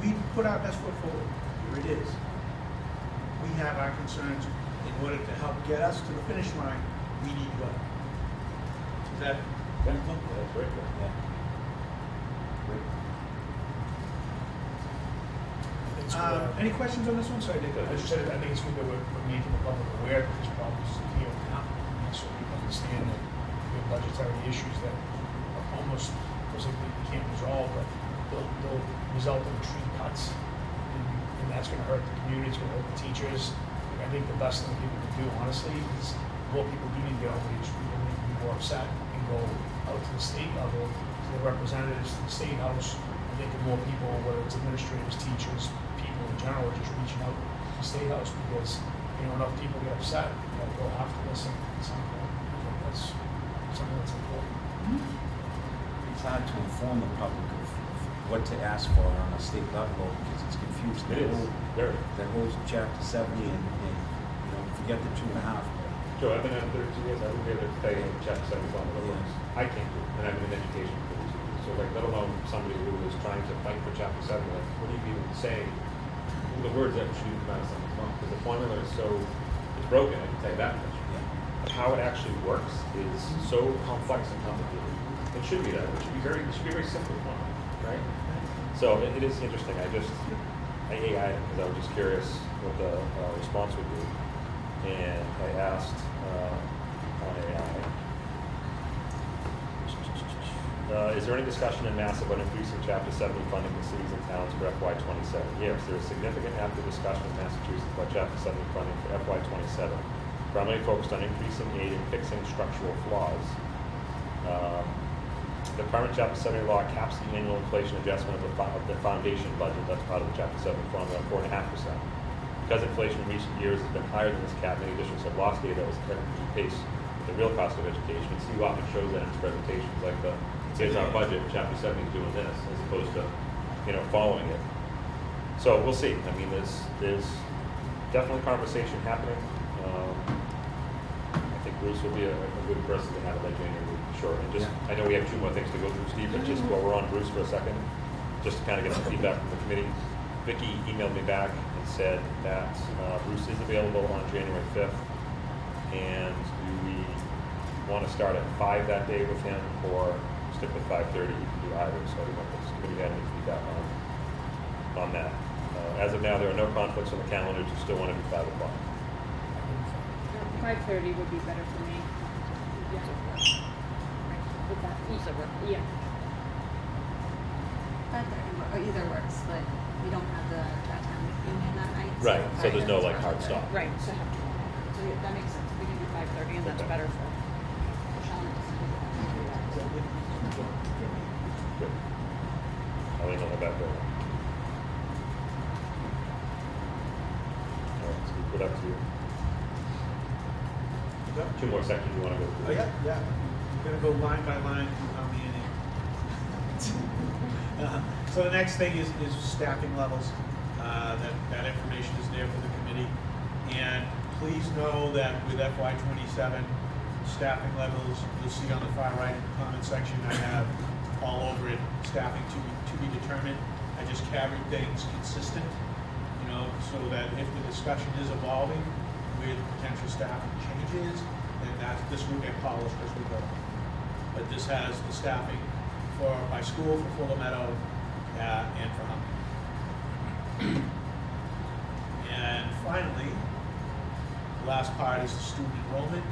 We put our best foot forward. Here it is. We have our concerns. In order to help get us to the finish line, we need what? Is that? Yeah, that's great. Yeah. Great. Any questions on this one? Sorry, Dick. I just said, I think it's good that we're making the public aware that these problems are here now, so people understand that we have budgetary issues that are almost, feels like we can't resolve, but they'll result in tree cuts, and that's gonna hurt the community, it's gonna hurt the teachers. I think the best thing people can do, honestly, is more people do need to get outreach. People need to be more upset and go out to the state level, to the representatives, to the state house. I think the more people, whether it's administrators, teachers, people in general, are just reaching out to the state house, because enough people get upset that they'll have to listen at some point. I think that's something that's important. It's hard to inform the public of what to ask for on a state level because it's confusing. It is. Very. That whole chapter 70 and forget the 2.5. Joe, I've been at 32 years, I wouldn't be able to pay chapter 70 on the roads. I can't do it, and I've been in education for 32 years. So like, let alone somebody who is trying to fight for chapter 7, like, what do you even say? The words that should come out of someone's mouth, because the formula is so, it's broken, I can tell you that much. But how it actually works is so complex and complicated. It should be that, it should be very simple formula, right? So it is interesting, I AI because I was just curious what the response would be. And I asked on AI, is there any discussion in Mass about increasing Chapter 70 funding to cities and towns for FY27? Yes, there is significant active discussion in Massachusetts about Chapter 70 funding for FY27, primarily focused on increasing aid and fixing structural flaws. The current Chapter 70 law caps the annual inflation adjustment of the foundation budget, that's part of the Chapter 7 formula, at 4.5%. Because inflation in recent years has been higher than this cap, many districts have lost data that was intended to keep pace with the real cost of education. And Steve often shows that in his presentations, like here's our budget, Chapter 70 is doing this, as opposed to, following it. So we'll see. I mean, there's definitely conversation happening. I think Bruce will be a good person to have it by January, for sure. And just, I know we have 2 more things to go through, Steve, but just while we're on Bruce for a second, just to kind of get some feedback from the committee. Vicki emailed me back and said that Bruce is available on January 5th, and do we want to start at 5 that day with him, or stick with 5:30? He can do either, so I don't know if this committee had any feedback on that. As of now, there are no conflicts on the calendar. Do you still want to do 5 o'clock? 5:30 would be better for me. Yeah. With that. Yeah. 5:30 either works, but we don't have the that time union that night. Right, so there's no, 5:30 like, hard is stop. Right, so have to, so yeah, that makes sense, we can do 5:30 and that's Okay. better for Sean. Good. I'll email her back there. All right, Steve, good up to you. 2 more sections you want to go through? Oh, yeah. We're gonna go line by line through how many. So the next thing is staffing levels. That information is there for the committee. And please know that with FY27, staffing levels, you'll see on the far right comment section, I have all over it, staffing to be determined. I just carry things consistent, so that if the discussion is evolving with potential staffing changes, then this will get polished as we go. But this has the staffing by school for Fuller Meadow and for Huntley. And finally, the last part is the student enrollment.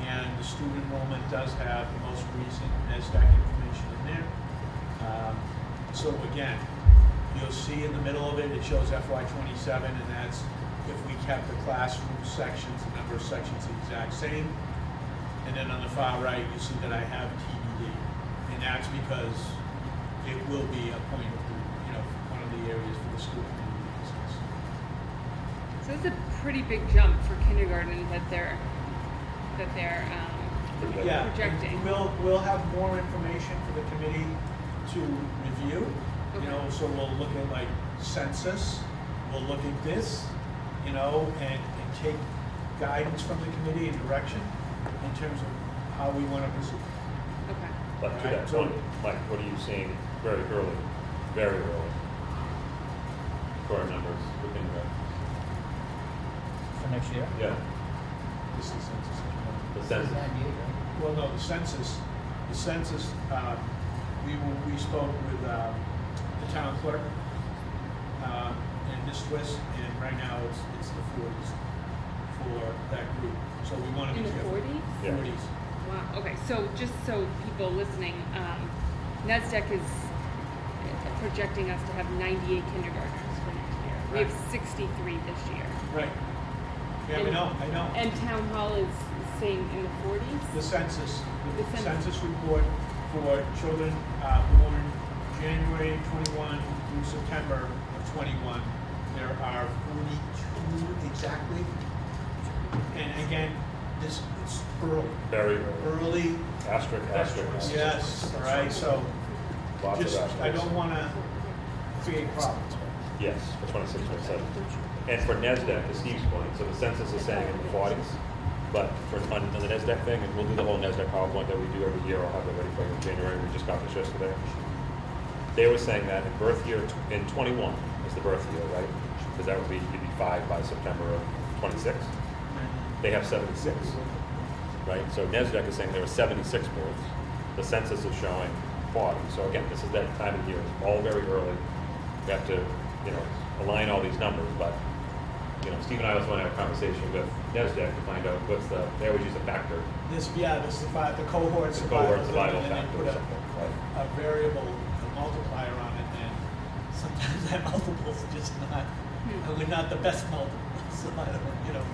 And the student enrollment does have the most recent NSDAC information in there. So again, you'll see in the middle of it, it shows FY27, and that's if we kept the classroom sections, the number of sections the exact same. And then on the far right, you see that I have TBD. And that's because it will be a point of one of the areas for the school community to discuss. So it's a pretty big jump for kindergarten that they're Yeah, projecting. and we'll have more information for the committee to review. Okay. So we'll look at like census, we'll look at this, and take guidance from the committee and direction in terms of how we want to proceed. Okay. But to Right, that so- point, Mike, what are you seeing very early for our numbers within For next year? yeah, This is the census. the census? 98, right? Well, no, the census, we spoke with the town clerk and Ms. Twist, and right now it's the 40s for that group. So we want to In be the careful. 40s? Yeah. 40s. Wow. Okay. So just so people listening, NASDAQ is projecting us to have 98 kindergartners for next year. We have 63 this year. Right. Yeah, I know. And town hall is saying in the 40s. The census, The the census. census report for children born January 21 through September of 21, there are 42 exactly. And again, this is early. Very early. Early, Asterisk. yes, all right, so Lots just, of I asterisks. don't want to create problems. Yes, for 26, 27. And for NASDAQ, to Steve's point, so the census is saying in the 40s. But on the NESDEC thing, and we'll do the whole NESDEC PowerPoint that we do every year, I'll have it ready for you in January, we just got this yesterday. They were saying that in birth year, in 21 is the birth year, right? Because that would be, you'd be 5 by September of 26. They have 76, right? So NESDEC is saying there were 76 births. The census is showing 40. So again, this is that time of year, it's all very early. We have to, align all these numbers, but Steve and I was going to have a conversation with NESDEC to find out they always use a factor. This is the cohort The cohort survival and then factor put or something, right? a variable, a multiplier on it, and sometimes that multiple's just not the best multiple. So I don't, we got to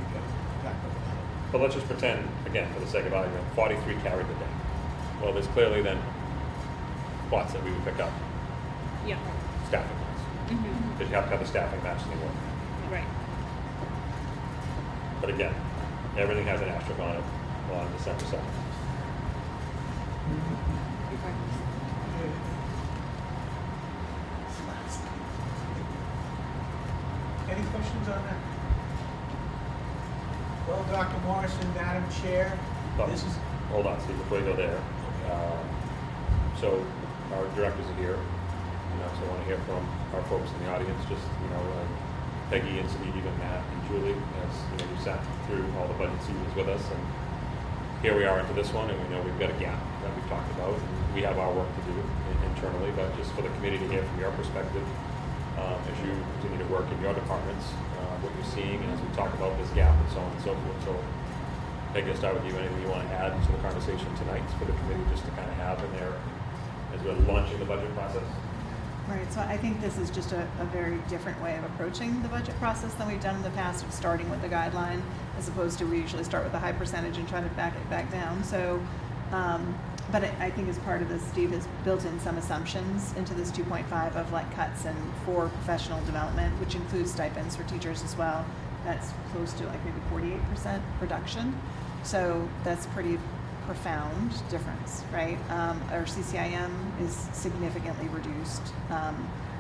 talk about it. But let's just pretend, again, for the sake of argument, 43 carried the day. Well, there's clearly then spots that we would pick up, Yeah. staffing ones. Because you have to have the staffing match the work. Right. But again, everything has an asterisk on it on December 2nd. Any questions on that? Well, Dr. Morrison, Madam Chair, Oh, this is, hold on, Steve, before you go there. So our directors are here, so I want to hear from our folks in the audience, just, Peggy and Steve and Matt and Julie, as you sat through all the budget seasons with us, and here we are into this one, and we know we've got a gap that we've talked about. And we have our work to do internally, but just for the committee to hear from your perspective, as you continue to work in your departments, what you're seeing, and as we talk about this gap and so on and so forth. So, Peggy, I'll start with you. Anything you want to add to the conversation tonight for the committee just to kind of have in there as we're launching the budget process? Right, so I think this is just a very different way of approaching the budget process than we've done in the past, of starting with the guideline, as opposed to we usually start with a high percentage and try to back it back down. So, but I think as part of this, Steve has built in some assumptions into this 2.5 of cuts and for professional development, which includes stipends for teachers as well. That's close to maybe 48% reduction. So that's pretty profound difference, right? Our CCIM is significantly reduced.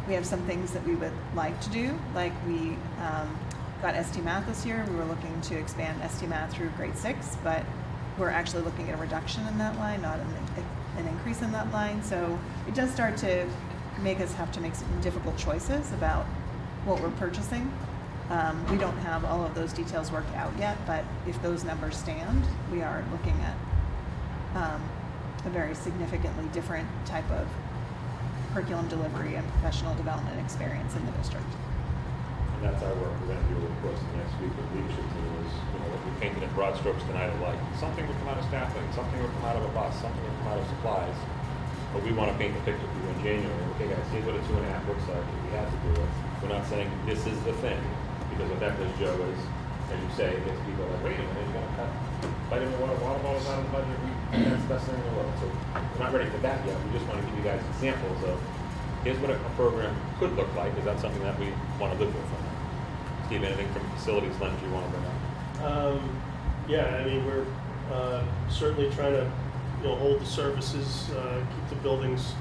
We have some things that we would like to do, like we got ST Math this year. We were looking to expand ST Math through grade 6, but we're actually looking at a reduction in that line, not an increase in that line. So it does start to make us have to make some difficult choices about what we're purchasing. We don't have all of those details worked out yet, but if those numbers stand, we are looking at a very significantly different type of curriculum delivery and professional development experience in the district. And that's our work we're going to do, of course, the next week with the leadership team is, what we painted in broad strokes tonight of something would come out of staffing, something would come out of a bus, something would come out of supplies. But we want to paint the picture for you in January. Okay, guys, here's what a 2.5 looks like if we have to do it. We're not saying this is the thing, because what that does, Joe, is, as you say, it gets people like, wait a minute, you're going to cut vitamin water bottles out of the budget. That's the best thing in the world. So we're not ready for that yet. We just want to give you guys examples of here's what a program could look like. Is that something that we want to live with? Steve, anything from facilities lens you want to bring up? Yeah, we're certainly trying to hold the services, keep the buildings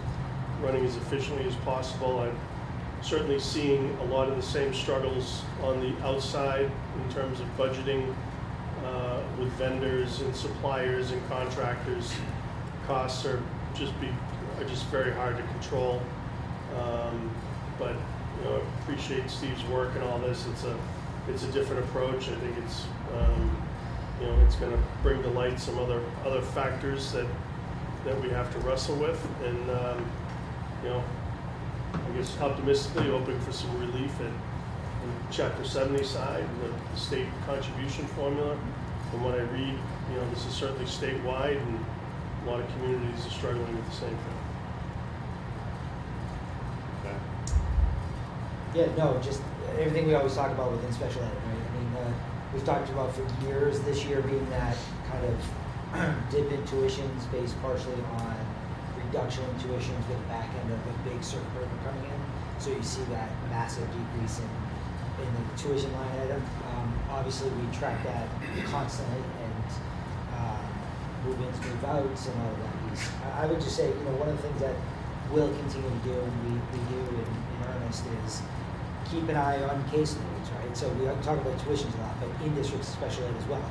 running as efficiently as possible. I'm certainly seeing a lot of the same struggles on the outside in terms of budgeting with vendors and suppliers and contractors. Costs are just very hard to control. But I appreciate Steve's work and all this. It's a different approach. I think it's it's going to bring to light some other factors that we have to wrestle with, and I guess optimistically hoping for some relief in Chapter 70 side and the state contribution formula. From what I read, this is certainly statewide, and a lot of communities are struggling with the same thing. Okay. Yeah, no, just everything we always talk about within special ed, right? We've talked about for years, this year being that kind of dip in tuitions based partially on reduction in tuitions with the back end of a big circuit breaker coming in. So you see that massive decrease in the tuition line item. Obviously, we track that constantly and move-ins, move-outs, and all of that piece. I would just say, one of the things that we'll continue to do, and we do in earnest, is keep an eye on case loads, right? So we talk about tuitions a lot, but in districts, special ed as well.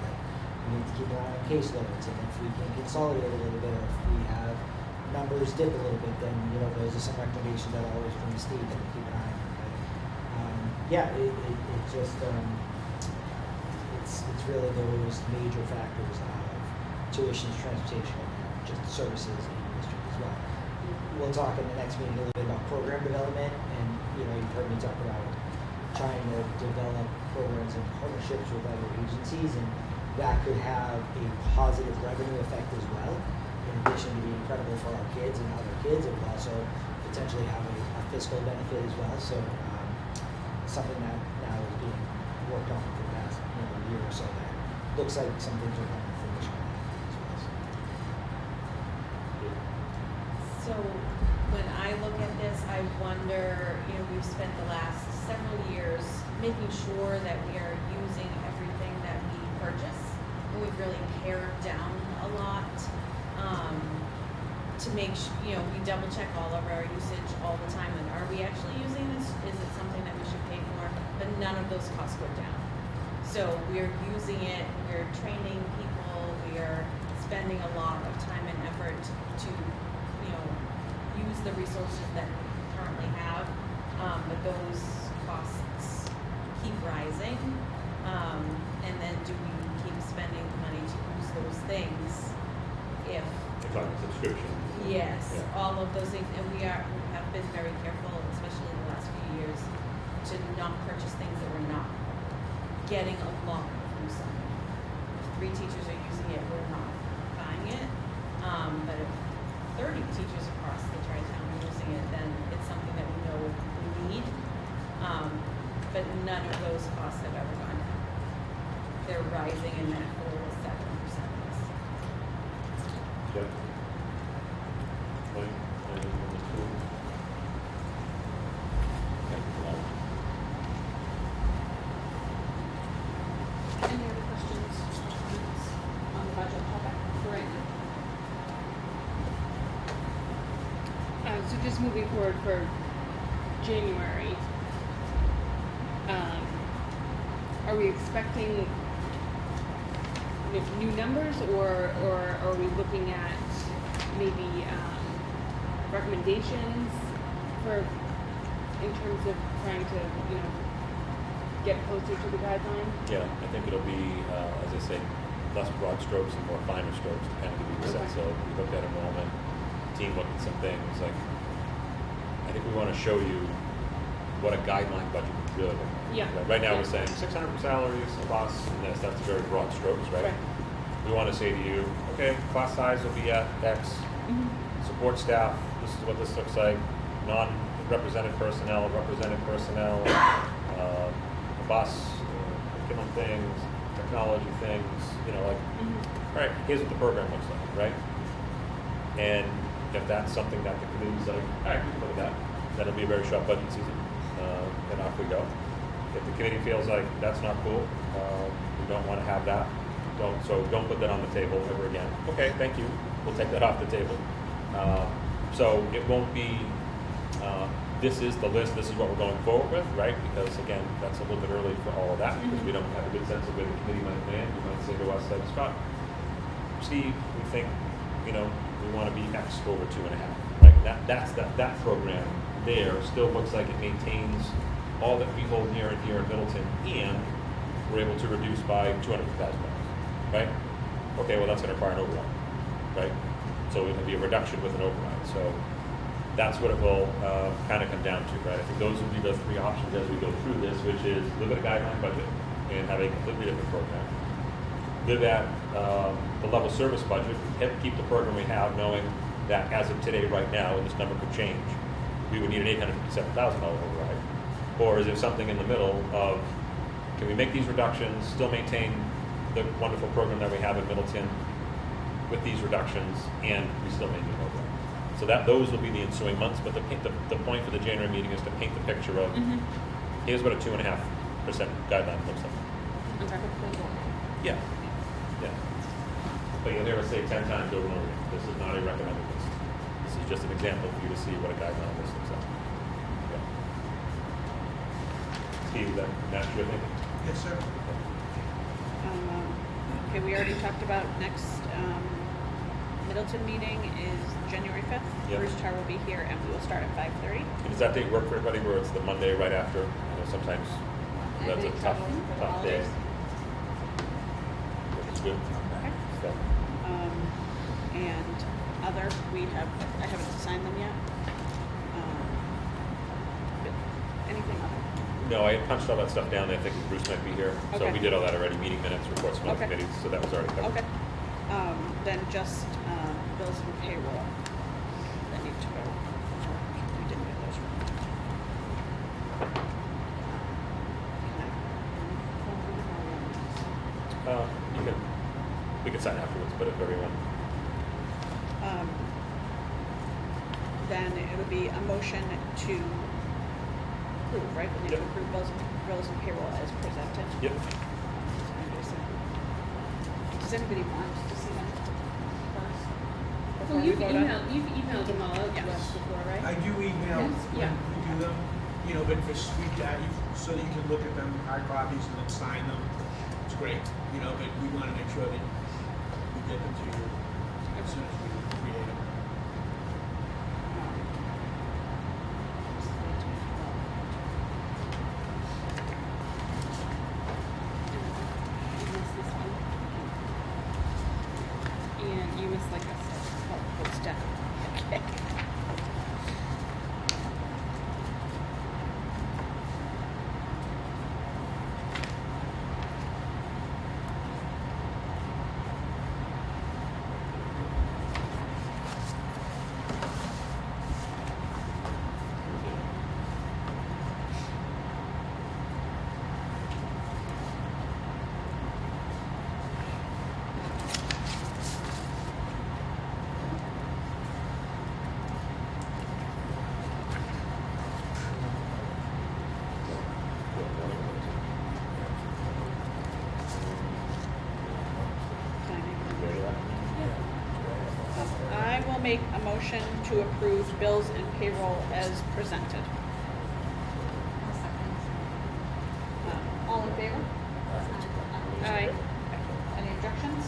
we need to keep an eye on caseloads, and if we can consolidate a little bit, or if we have numbers dip a little bit, then, you know, those are some recommendations that always from the state that we keep an eye on. But, yeah, it just, it's really those major factors of tuitions, transportation, and just services in the district as well. We'll talk in the next meeting a little bit about program development, and, you know, you've heard me talk about trying to develop programs and partnerships with other agencies, and that could have a positive revenue effect as well. In addition to being incredible for our kids and other kids, it will also potentially have a fiscal benefit as well. So something that now is being worked on for the past year or so that looks like some things are coming to fruition as well. So when I look at this, I wonder, we've spent the last several years making sure that we are using everything that we purchase, and we've really pared down a lot to make we double check all of our usage all the time. And are we actually using this? Is it something that we should pay for? But none of those costs go down. So we're using it, we're training people, we are spending a lot of time and effort to, use the resources that we currently have, but those costs keep rising. And then do we keep spending money to use those things if... You're talking subscription. Yes, Yeah. all of those things, and we have been very careful, especially in the last few years, to not purchase things that we're not getting along from someone. If 3 teachers are using it, we're not buying it. But if 30 teachers across the tri-town are using it, then it's something that we know we need. But none of those costs have ever gone down. They're rising in that 4 to 7%. Jeff? Mike? Anything on the school? Okay, Any other questions or comments on the budget topic for right now? So just moving forward for January, are we expecting new numbers, or are we looking at maybe recommendations in terms of trying to get closer to the guideline? Yeah, I think it'll be, as I say, less broad strokes and more finer strokes to kind of give you a sense of. We looked at enrollment, team looked at some things. Like, I think we want to show you what a guideline budget would really look like. Yeah. Right now we're saying 600 for salaries, a bus, and that's very broad strokes, right? We want to say to you, okay, class size will be at X, support staff, this is what this looks like, non-represented personnel, represented personnel, a bus, curriculum things, technology things, all right, here's what the program looks like, right? And if that's something that the committee's like, all right, we can look at that, that'll be a very short budget season, and off we go. If the committee feels like that's not cool, we don't want to have that, don't put that on the table ever again. Okay, thank you, we'll take that off the table. So it won't be, this is the list, this is what we're going forward with, right? Because again, that's a little bit early for all of that, because we don't have a good sense of where the committee might land. You might say to us, like, Scott, Steve, we think, we want to be X over 2.5. Like that program there still looks like it maintains all that we hold near and dear in Middleton, and we're able to reduce by $200,000, right? Okay, well that's going to require an override, right? So it'll be a reduction with an override. So that's what it will kind of come down to, right? I think those would be the 3 options as we go through this, which is live at a guideline budget and have a completely different program. Live at the level service budget, keep the program we have, knowing that as of today, right now, and this number could change, we would need an $857,000 override. Or is there something in the middle of, can we make these reductions, still maintain the wonderful program that we have in Middleton with these reductions, and we still may need an override? So those will be the ensuing months, but the point for the January meeting is to paint the picture of, here's what a 2.5% guideline looks like. Okay. Yeah. But you'll hear us say 10 times over and over again, this is not a recommended list. This is just an example for you to see what a guideline list looks like. Yeah. Steve, is that match your thinking? Yes, sir. Okay, we already talked about next, Middleton meeting is January 5th. Yep. Bruce Tar will be here and we will start at 5:30. And does that date work for everybody where it's the Monday right after? I know sometimes that's a Anybody tough, traveling for the tough day. holidays? Which is good. Okay. So, And other, I haven't signed them yet. But anything other? no, I punched all that stuff down there thinking Bruce might be here. So Okay. we did all that already, meeting minutes, reports from other Okay. committees, so that was already covered. Okay. Then just, bills and payroll that need to go. We didn't get those. You can, we can sign afterwards, but if everyone, Then it would be a motion to approve, right? We need to Yep. approve bills and payroll as presented. yep. Does anybody want to see them first? Well, before we you've vote on- emailed them all out to Yes. us before, I right? do email Yes, yeah. when we do them, you know, but for sweet so that you can look at them, hard copies, and then sign them. It's great, you know, but we want to make sure that we get them to you as soon as we create them. And you missed like a It's done. Okay. I will make a motion to approve bills and payroll as presented. All in favor? Aye. Any objections?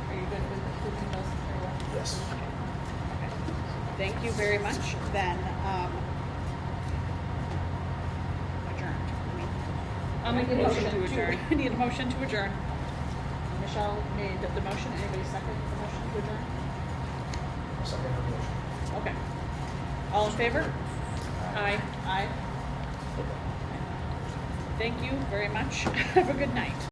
Are you good with approving bills and payroll? Yes. Okay. Thank you very much. Then, adjourned. I'll make a motion to adjourn. I need a motion to adjourn. Michelle made the motion. Anybody second the motion to adjourn? Second motion. Okay. All in favor? Aye. Aye. Thank you very much. Have a good night.